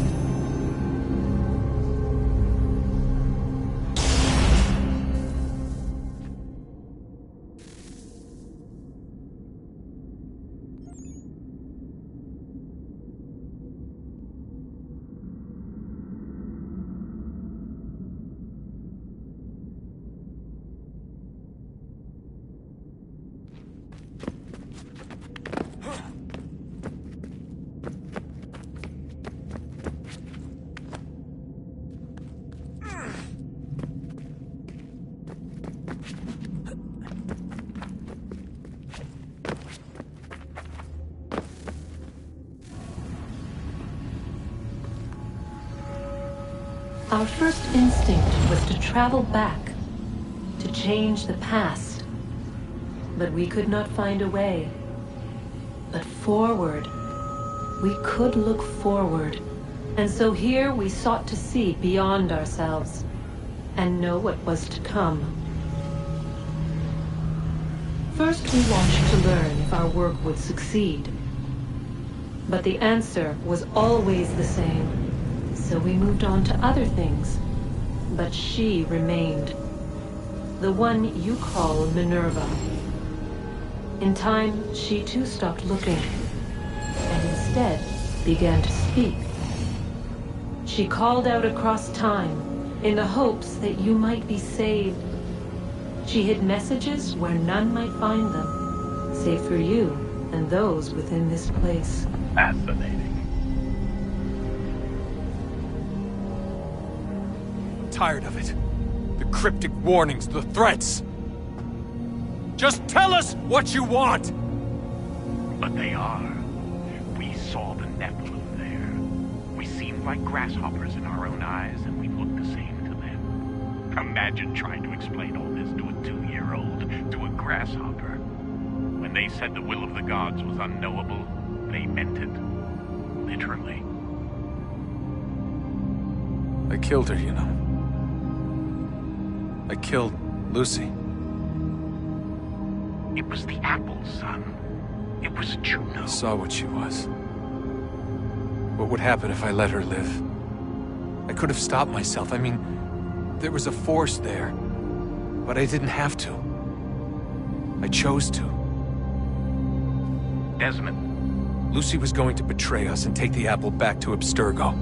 Speaker 21: Our first instinct was to travel back, to change the past. But we could not find a way. But forward, we could look forward. And so here we sought to see beyond ourselves, and know what was to come. First, we wanted to learn if our work would succeed. But the answer was always the same. So we moved on to other things. But she remained. The one you call Minerva. In time, she too stopped looking, and instead began to speak. She called out across time, in the hopes that you might be saved. She hid messages where none might find them, save for you and those within this place.
Speaker 3: Fascinating.
Speaker 19: Tired of it. The cryptic warnings, the threats. Just tell us what you want!
Speaker 3: But they are. We saw the Nephilim there. We seemed like grasshoppers in our own eyes, and we looked the same to them. Imagine trying to explain all this to a 2-year-old, to a grasshopper. When they said the will of the gods was unknowable, they meant it. Literally.
Speaker 19: I killed her, you know. I killed Lucy.
Speaker 3: It was the apple, son. It was Juno.
Speaker 19: I saw what she was. What would happen if I let her live? I could have stopped myself. I mean, there was a force there. But I didn't have to. I chose to.
Speaker 3: Desmond.
Speaker 19: Lucy was going to betray us and take the apple back to Abstergo.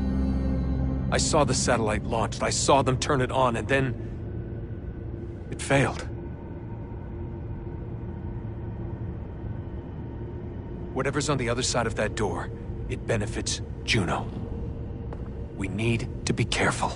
Speaker 19: I saw the satellite launched. I saw them turn it on, and then it failed. Whatever's on the other side of that door, it benefits Juno. We need to be careful.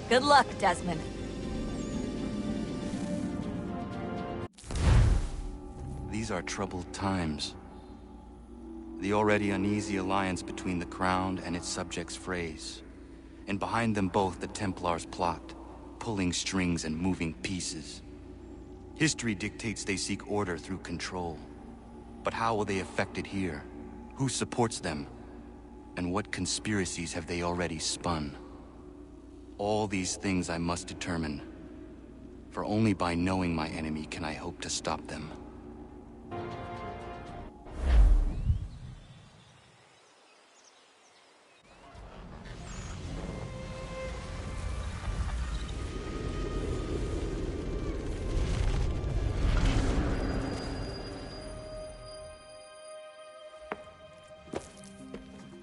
Speaker 16: Good luck, Desmond.
Speaker 1: These are troubled times. The already uneasy alliance between the Crown and its subjects frays. And behind them both the Templars plot, pulling strings and moving pieces. History dictates they seek order through control. But how will they affect it here? Who supports them? And what conspiracies have they already spun? All these things I must determine. For only by knowing my enemy can I hope to stop them.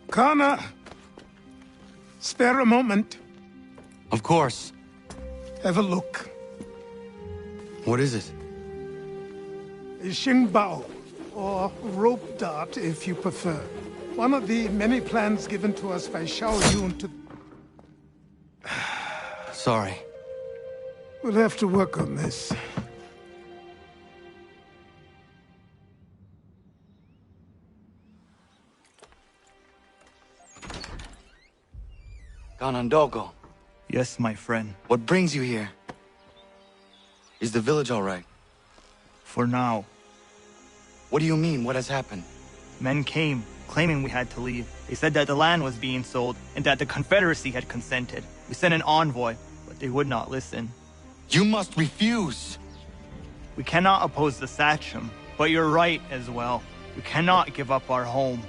Speaker 4: Connor! Spare a moment.
Speaker 1: Of course.
Speaker 4: Have a look.
Speaker 1: What is it?
Speaker 4: A Xingbao, or rope dart if you prefer. One of the many plans given to us by Xiao Yun to...
Speaker 1: Sorry.
Speaker 4: We'll have to work on this.
Speaker 1: Ganondogo.
Speaker 6: Yes, my friend.
Speaker 1: What brings you here? Is the village all right?
Speaker 6: For now.
Speaker 1: What do you mean? What has happened?
Speaker 6: Men came, claiming we had to leave. They said that the land was being sold, and that the Confederacy had consented. We sent an envoy, but they would not listen.
Speaker 1: You must refuse!
Speaker 6: We cannot oppose the Sachem, but you're right as well. We cannot give up our home.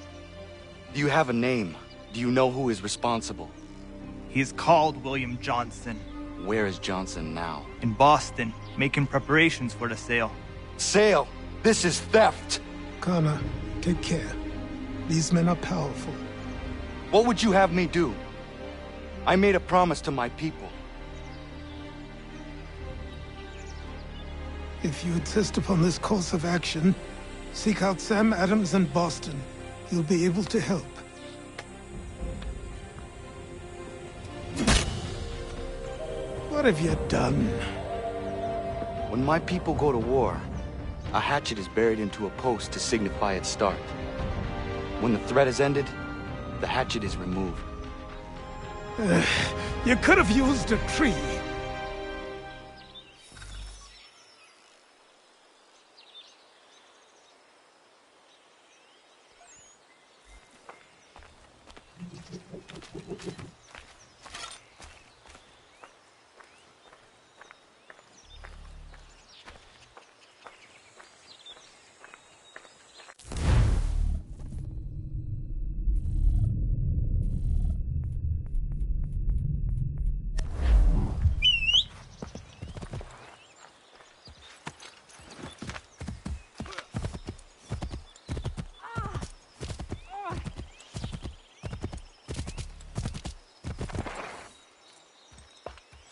Speaker 1: Do you have a name? Do you know who is responsible?
Speaker 6: He is called William Johnson.
Speaker 1: Where is Johnson now?
Speaker 6: In Boston, making preparations for the sale.
Speaker 1: Sale? This is theft!
Speaker 4: Connor, take care. These men are powerful.
Speaker 1: What would you have me do? I made a promise to my people.
Speaker 4: If you insist upon this course of action, seek out Sam Adams in Boston. He'll be able to help. What have you done?
Speaker 1: When my people go to war, a hatchet is buried into a post to signify its start. When the threat is ended, the hatchet is removed.
Speaker 4: You could have used a tree.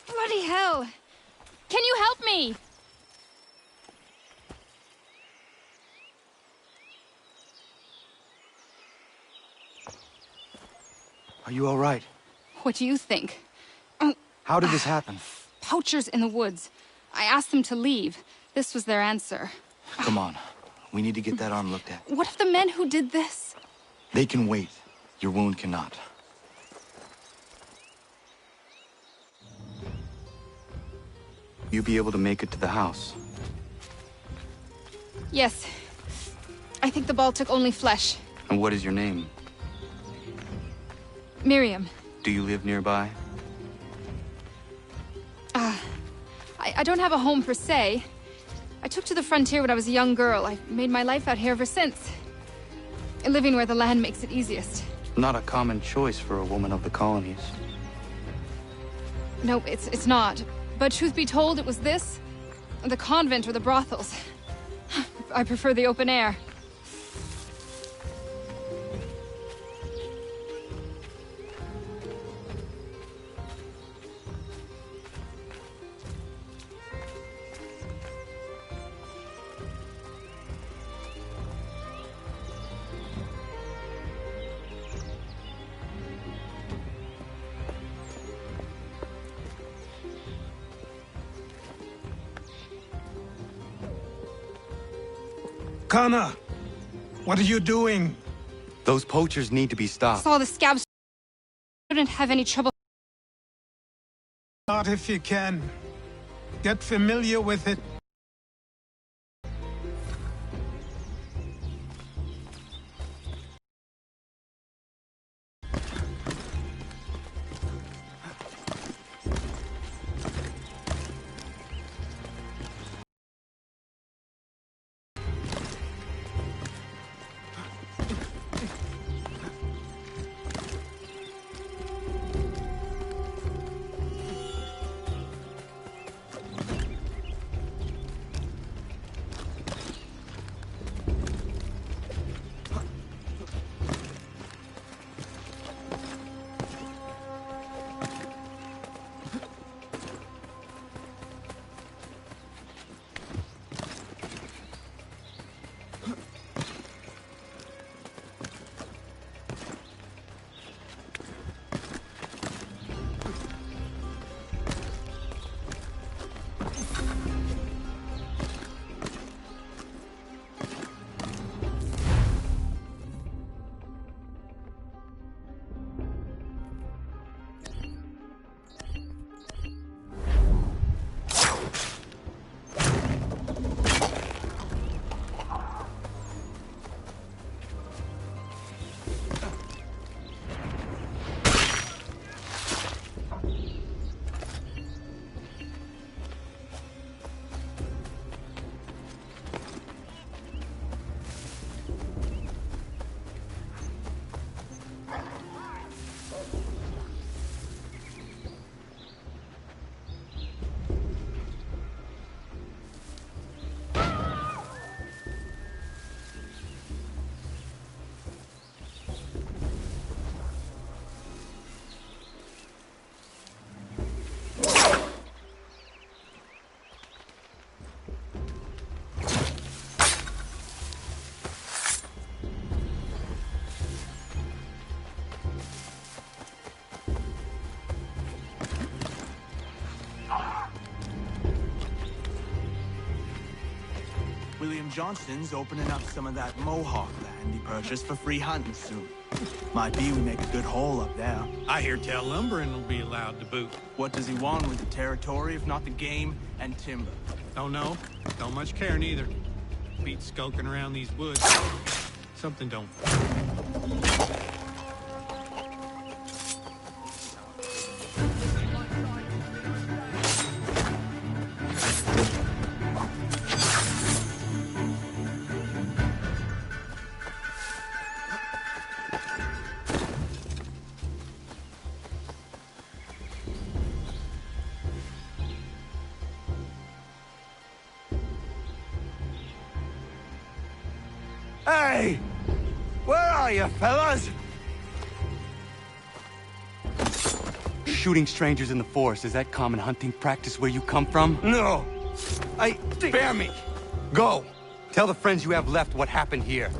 Speaker 22: Bloody hell! Can you help me?
Speaker 1: Are you all right?
Speaker 22: What do you think?
Speaker 1: How did this happen?
Speaker 22: Poachers in the woods. I asked them to leave. This was their answer.
Speaker 1: Come on. We need to get that arm looked at.
Speaker 22: What if the men who did this?
Speaker 1: They can wait. Your wound cannot. You be able to make it to the house?
Speaker 22: Yes. I think the ball took only flesh.
Speaker 1: And what is your name?
Speaker 22: Miriam.
Speaker 1: Do you live nearby?
Speaker 22: I don't have a home per se. I took to the frontier when I was a young girl. I've made my life out here ever since. Living where the land makes it easiest.
Speaker 1: Not a common choice for a woman of the colonies.
Speaker 22: No, it's not. But truth be told, it was this, the convent or the brothels. I prefer the open air.
Speaker 4: Connor, what are you doing?
Speaker 1: Those poachers need to be stopped.
Speaker 22: Saw the scabs. Shouldn't have any trouble.
Speaker 4: Not if you can. Get familiar with it.
Speaker 6: William Johnston's opening up some of that Mohawk land he purchased for free hunting soon. Might be we make a good haul up there.
Speaker 5: I hear tell lumbering will be allowed to boot.
Speaker 6: What does he want with the territory if not the game and timber?
Speaker 5: Don't know. Don't much care neither. Beat skulking around these woods. Something don't.
Speaker 10: Hey! Where are you, fellas?
Speaker 1: Shooting strangers in the forest, is that common hunting practice where you come from?
Speaker 10: No! Spare me!
Speaker 1: Go! Tell the friends you have left what happened here.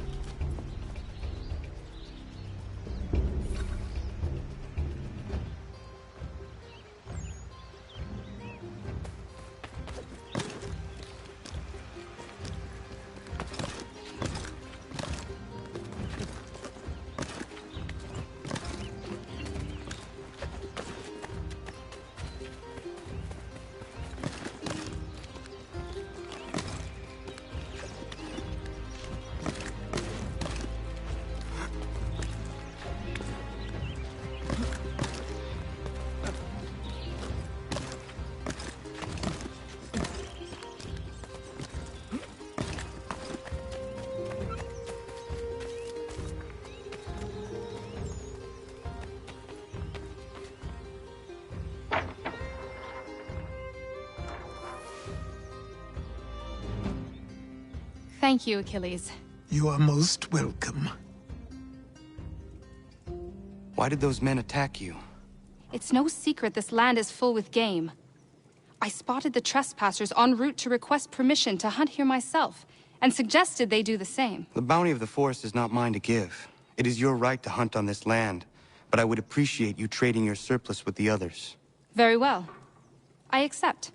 Speaker 22: Thank you, Achilles.
Speaker 4: You are most welcome.
Speaker 1: Why did those men attack you?
Speaker 22: It's no secret this land is full with game. I spotted the trespassers en route to request permission to hunt here myself, and suggested they do the same.
Speaker 1: The bounty of the forest is not mine to give. It is your right to hunt on this land, but I would appreciate you trading your surplus with the others.
Speaker 22: Very well. I accept.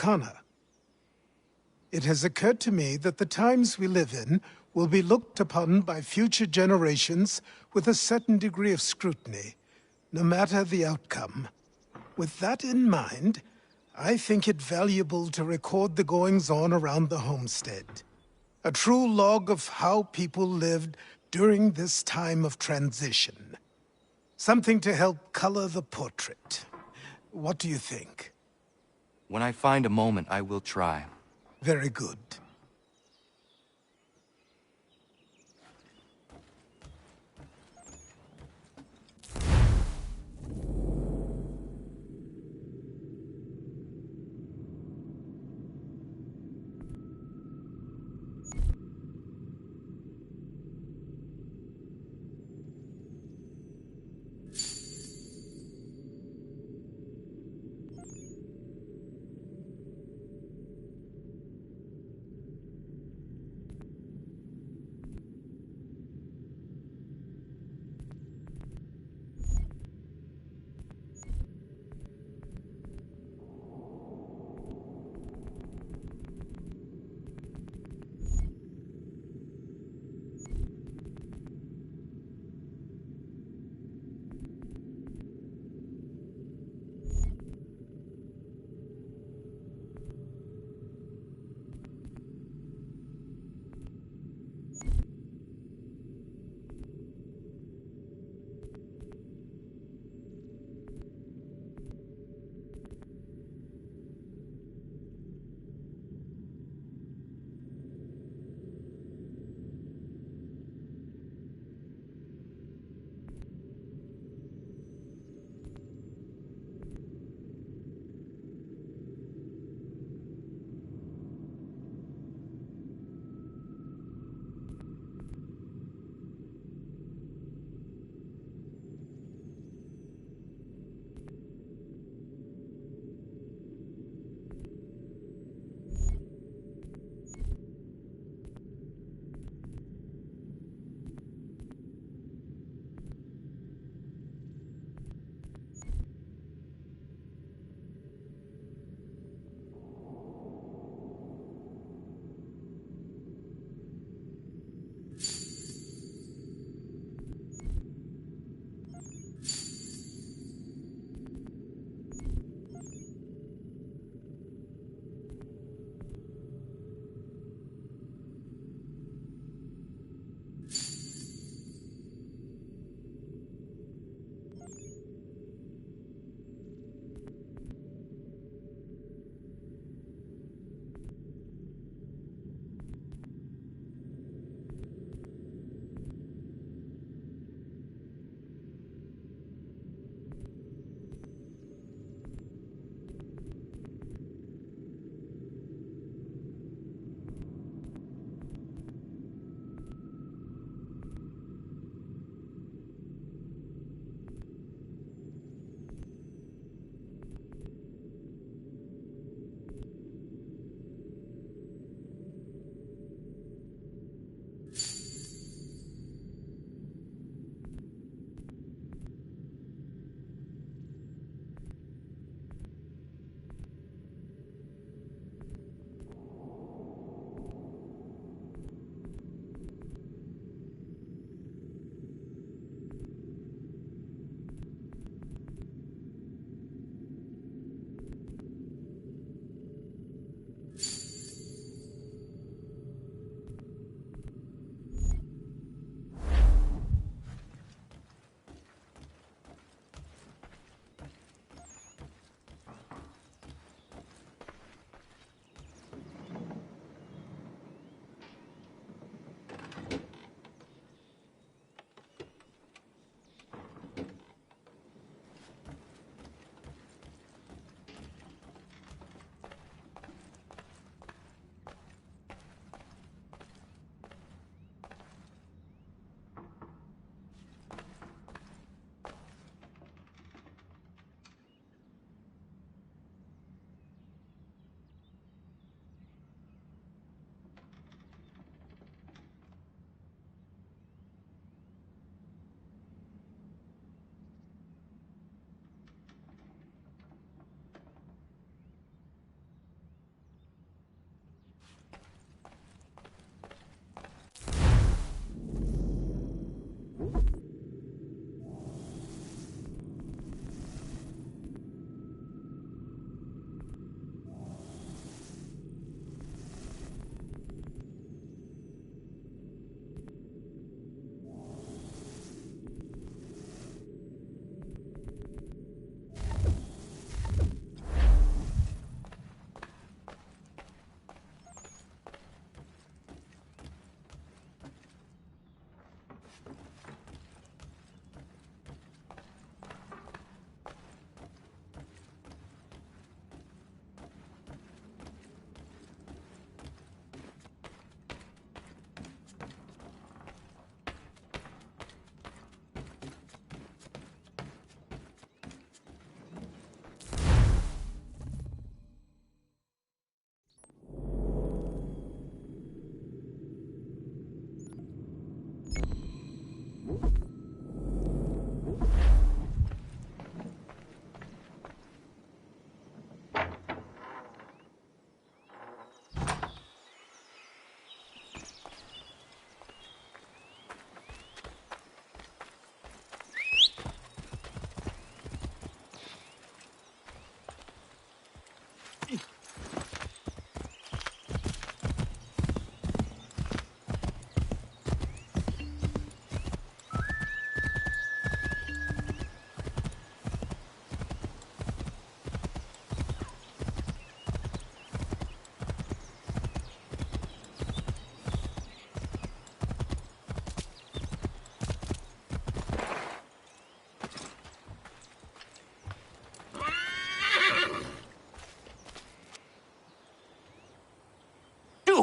Speaker 4: Connor. It has occurred to me that the times we live in will be looked upon by future generations with a certain degree of scrutiny, no matter the outcome. With that in mind, I think it valuable to record the goings-on around the homestead. A true log of how people lived during this time of transition. Something to help color the portrait. What do you think?
Speaker 1: When I find a moment, I will try.
Speaker 4: Very good.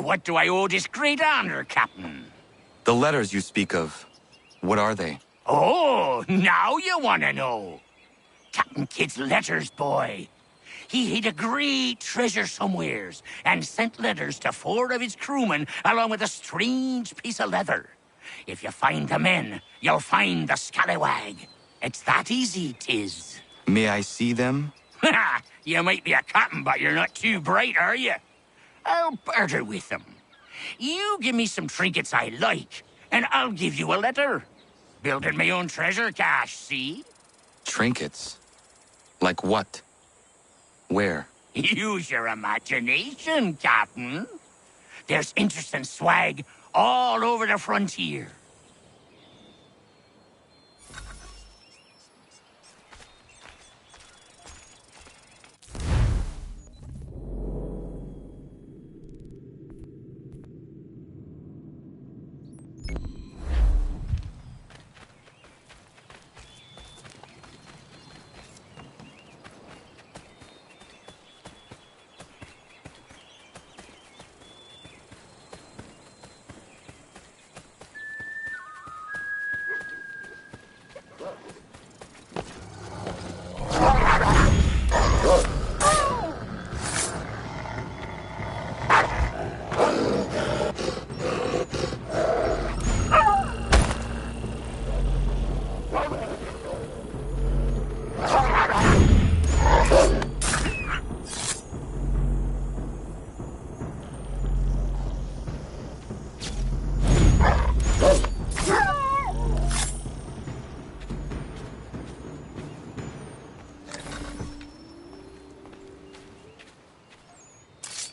Speaker 8: what do I owe this great honor, Captain?
Speaker 1: The letters you speak of, what are they?
Speaker 8: Oh, now you want to know. Captain Kidd's letters, boy. He hid a great treasure somewheres and sent letters to 4 of his crewmen along with a strange piece of leather. If you find the men, you'll find the scallywag. It's that easy, 'tis.
Speaker 1: May I see them?
Speaker 8: Ha! You might be a captain, but you're not too bright, are you? I'll barter with them. You give me some trinkets I like, and I'll give you a letter. Building my own treasure cache, see?
Speaker 1: Trinkets? Like what? Where?
Speaker 8: Use your imagination, Captain. There's interesting swag all over the frontier.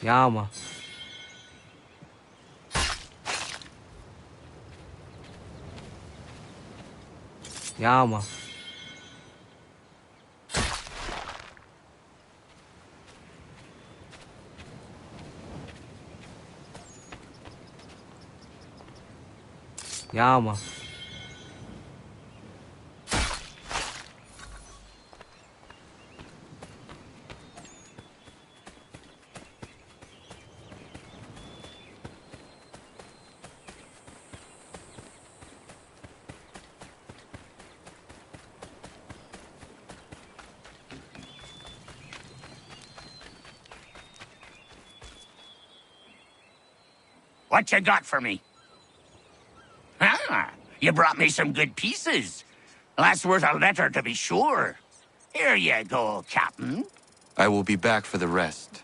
Speaker 7: Yama. Yama. Yama.
Speaker 8: What you got for me? Ah, you brought me some good pieces. That's worth a letter to be sure. Here you go, Captain.
Speaker 1: I will be back for the rest.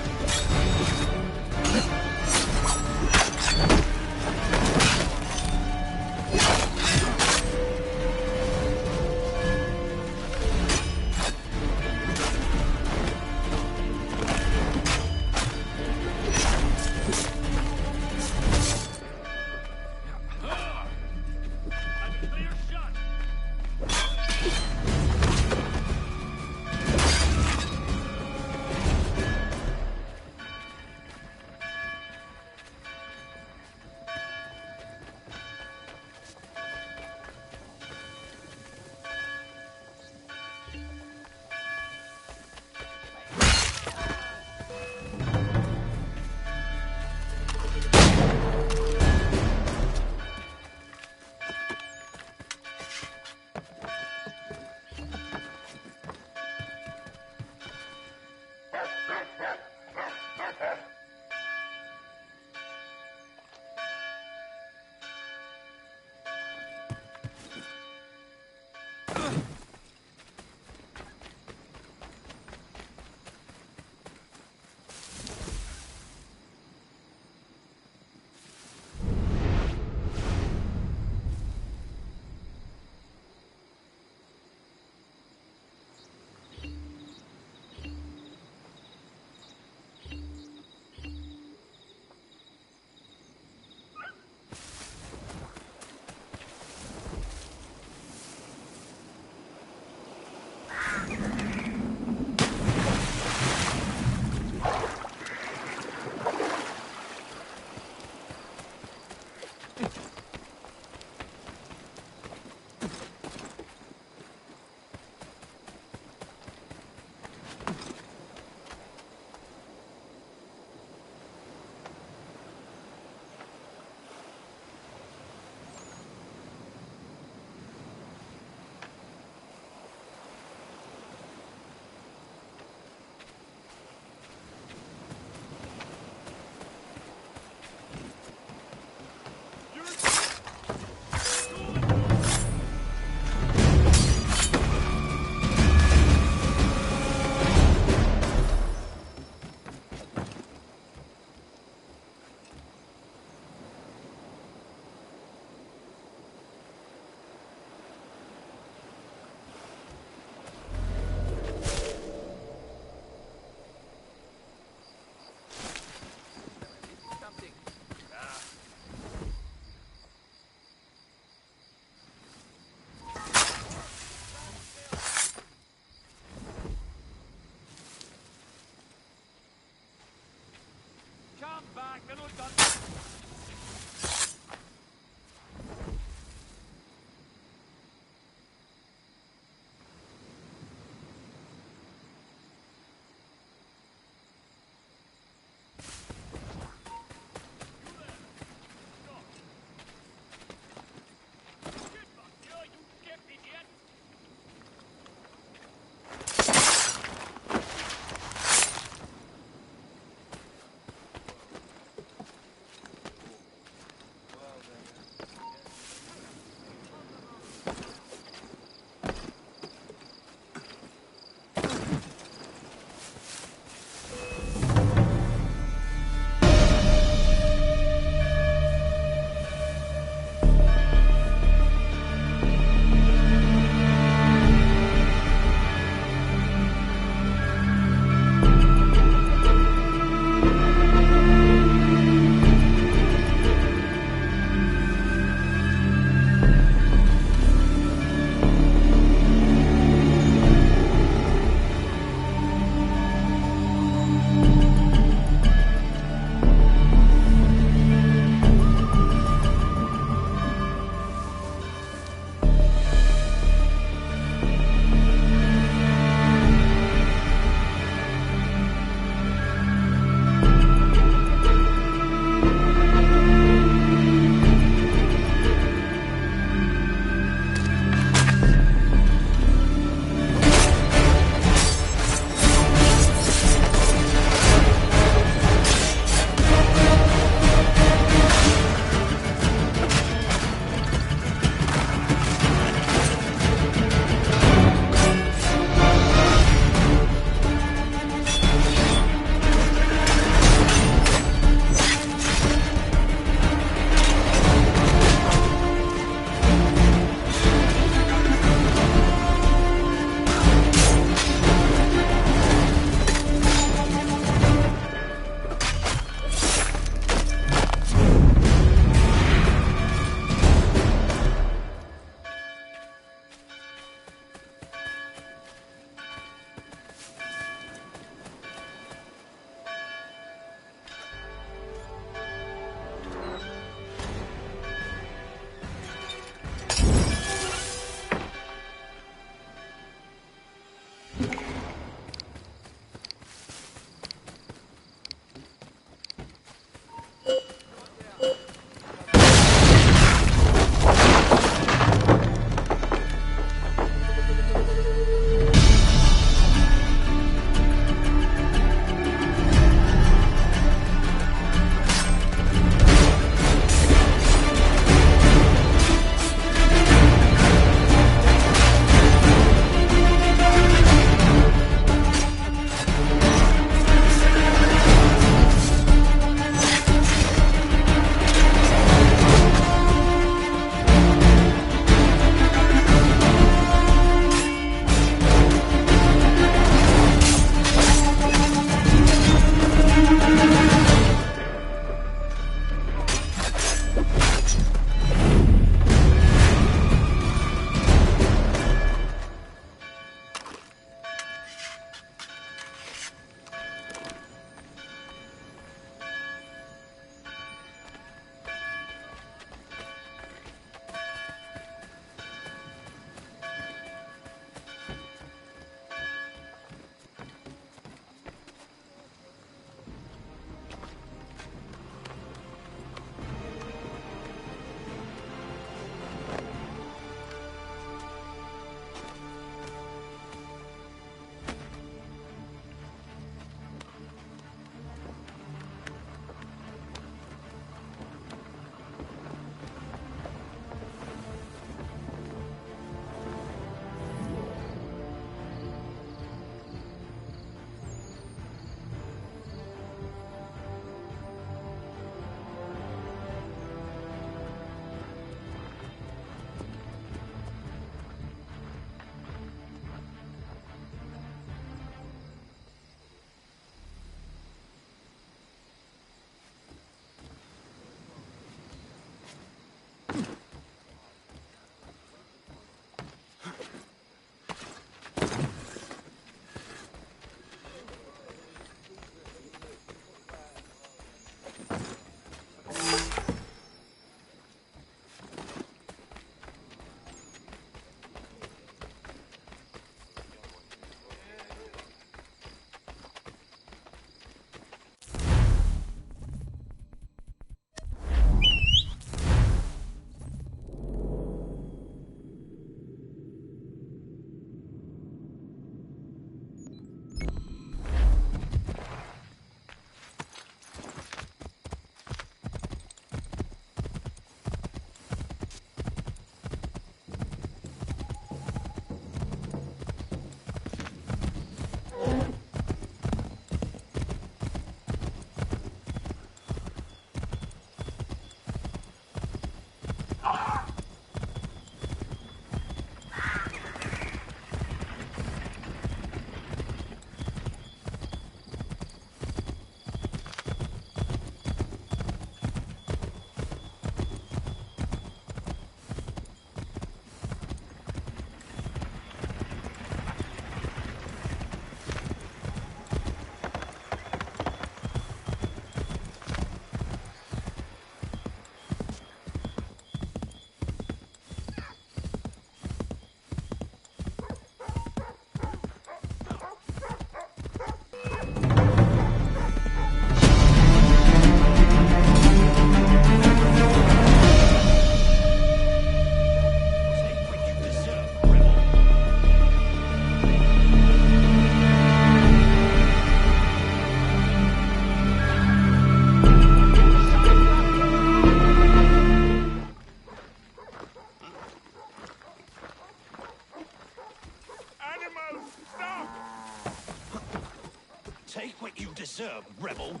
Speaker 9: what you deserve, rebel.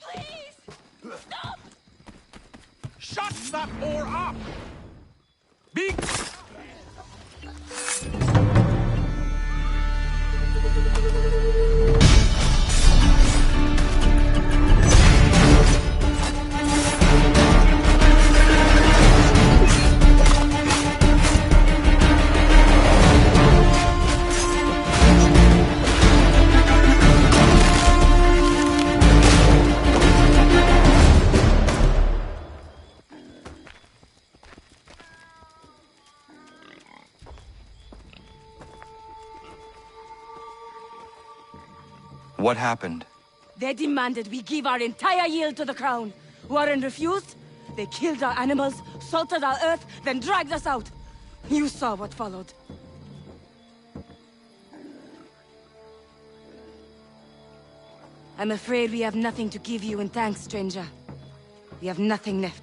Speaker 22: Please! Stop!
Speaker 9: Shut that whore up! Be...
Speaker 1: What happened?
Speaker 14: They demanded we give our entire yield to the crown. Warren refused. They killed our animals, salted our earth, then dragged us out. You saw what followed. I'm afraid we have nothing to give you in thanks, stranger. We have nothing left.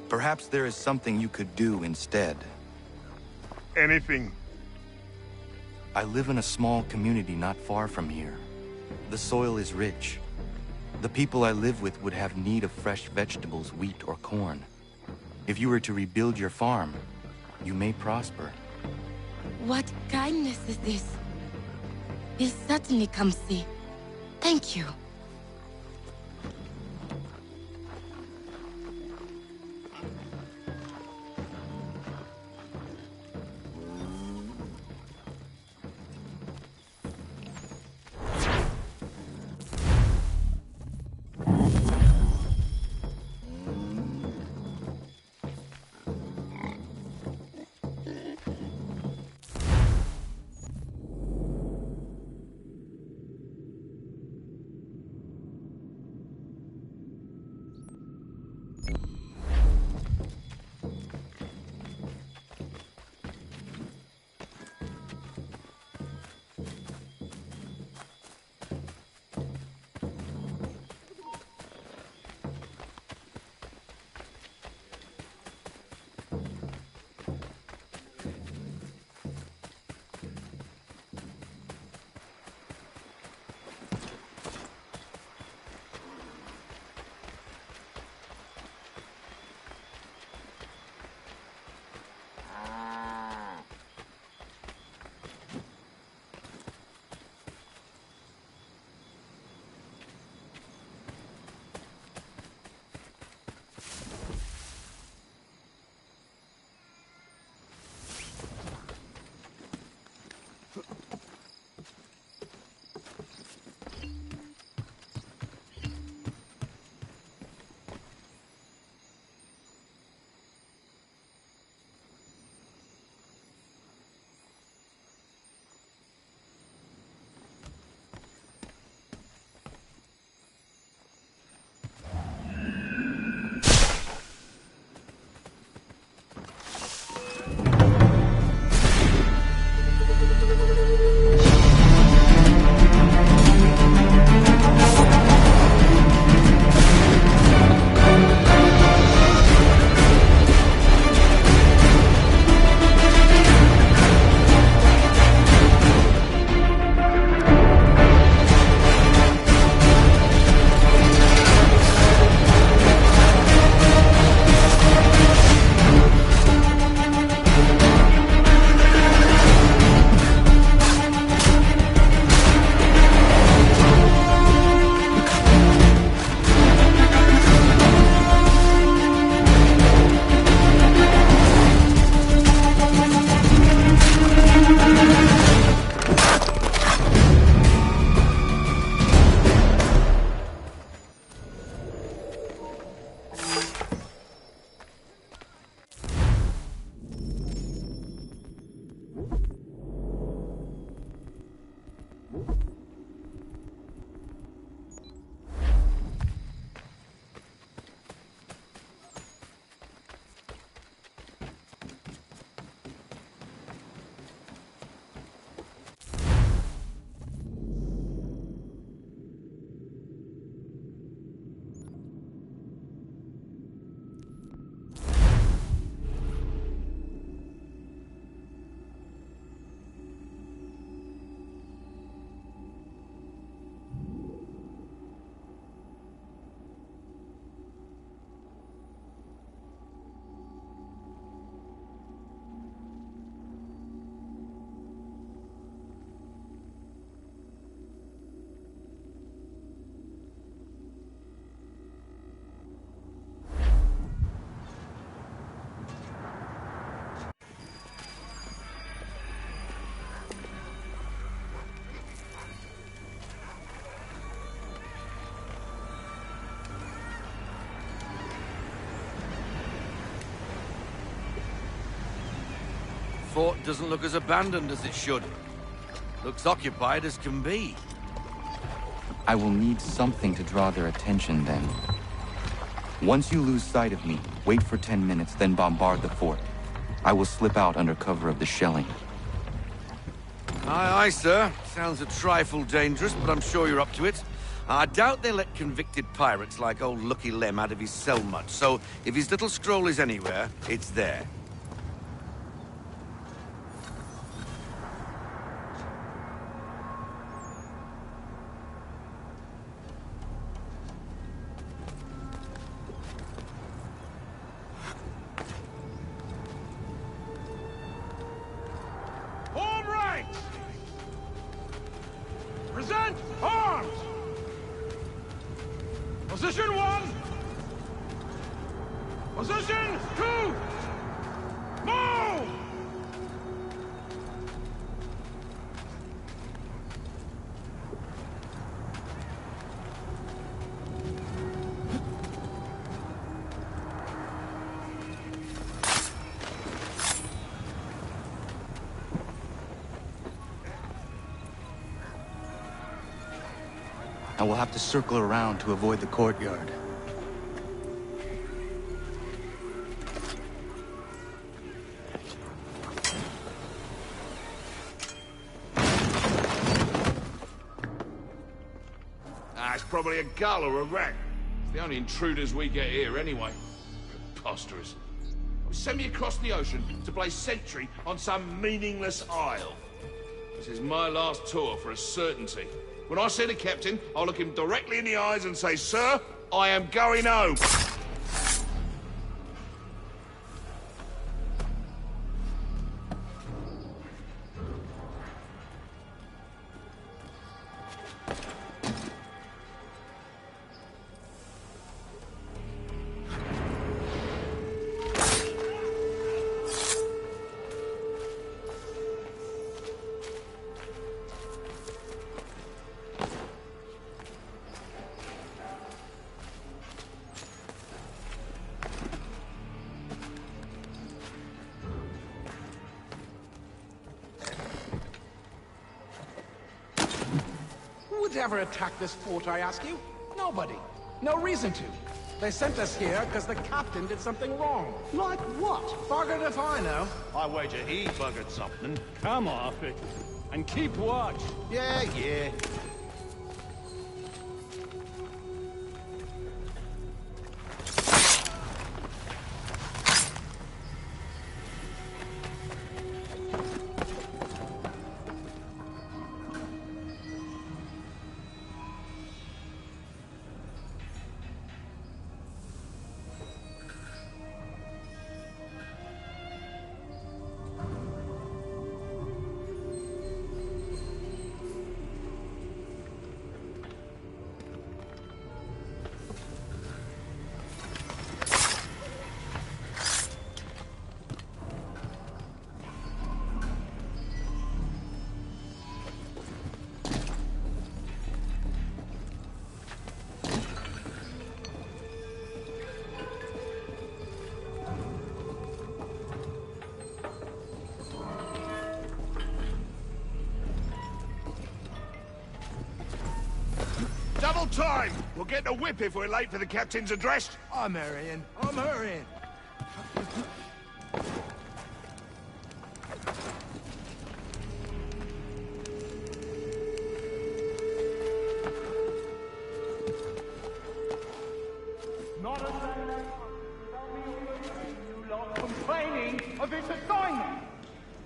Speaker 1: Perhaps there is something you could do instead.
Speaker 23: Anything.
Speaker 1: I live in a small community not far from here. The soil is rich. The people I live with would have need of fresh vegetables, wheat, or corn. If you were to rebuild your farm, you may prosper.
Speaker 14: What kindness is this? We'll certainly come see. Thank you.
Speaker 10: fort doesn't look as abandoned as it should. Looks occupied as can be.
Speaker 1: I will need something to draw their attention then. Once you lose sight of me, wait for 10 minutes, then bombard the fort. I will slip out under cover of the shelling.
Speaker 10: Aye, aye, sir. Sounds a trifle dangerous, but I'm sure you're up to it. I doubt they let convicted pirates like old Lucky Lem out of his cell much, so if his little scroll is anywhere, it's there.
Speaker 9: Form ranks! Present arms! Position 1! Position 2! Move!
Speaker 1: I will have to circle around to avoid the courtyard.
Speaker 9: It's probably a gull or a rat. It's the only intruders we get here anyway. Preposterous. Send me across the ocean to play sentry on some meaningless isle. This is my last tour for a certainty. When I see the captain, I'll look him directly in the eyes and say, "Sir, I am going home."
Speaker 2: Who would ever attack this fort, I ask you? Nobody. No reason to. They sent us here because the captain did something wrong. Like what? Buggered if I know.
Speaker 9: I wager he buggered something. Come off it. And keep watch.
Speaker 2: Yeah, yeah.
Speaker 9: Double time! We'll get the whip if we're late for the captain's address.
Speaker 2: I'm hurrying. I'm hurrying.
Speaker 9: Not a second. You lot complaining of its assignment.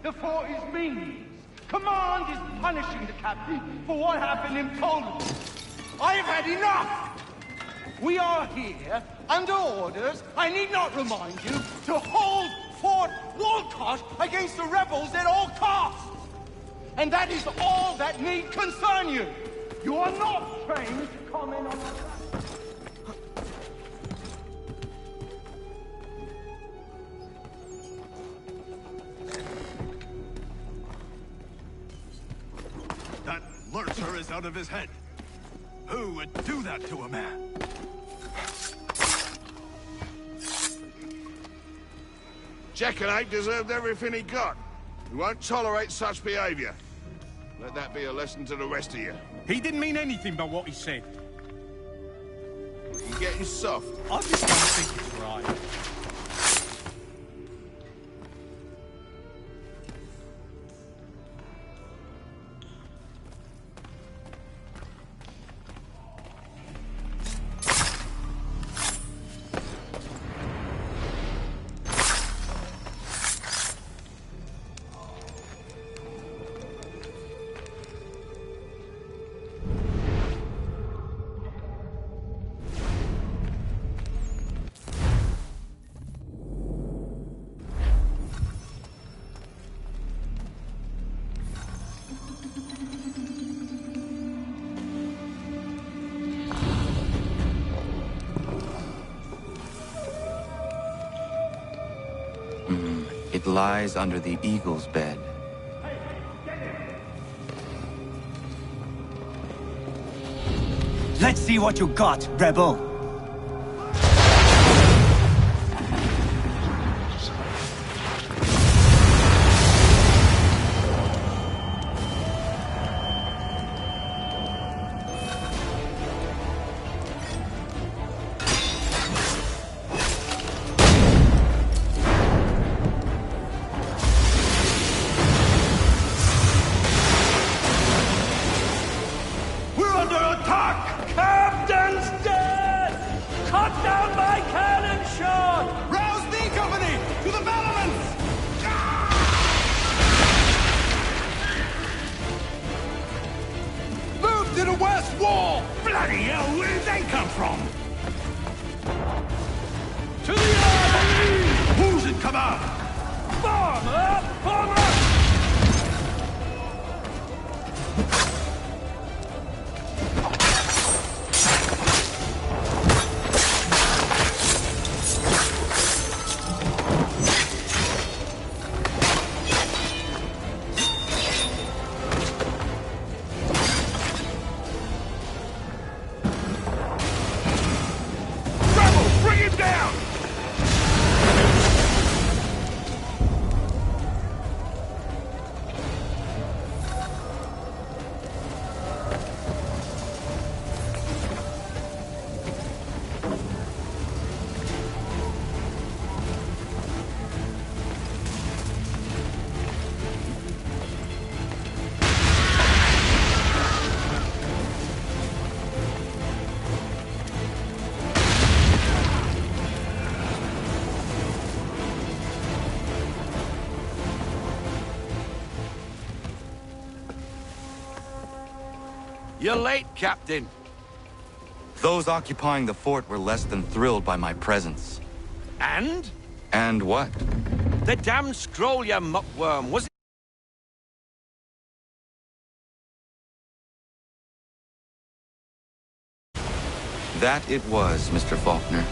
Speaker 9: The fort is meaningless. Command is punishing the captain for what happened in Poland. I have had enough! We are here, under orders, I need not remind you, to hold Fort Walcott against the rebels at all costs! And that is all that need concern you! You are not trained to comment on that lurcher is out of his head. Who would do that to a man? Jackanapes deserved everything he got.
Speaker 11: We won't tolerate such behavior. Let that be a lesson to the rest of you.
Speaker 5: He didn't mean anything by what he said.
Speaker 11: You're getting soft.
Speaker 5: I just don't think it's right.
Speaker 1: It lies under the eagle's bed.
Speaker 12: Let's see what you got, rebel.
Speaker 10: You're late, Captain.
Speaker 1: Those occupying the fort were less than thrilled by my presence.
Speaker 10: And?
Speaker 1: And what?
Speaker 10: The damn scroll, you muckworm. Was it?
Speaker 1: That it was, Mr. Faulkner.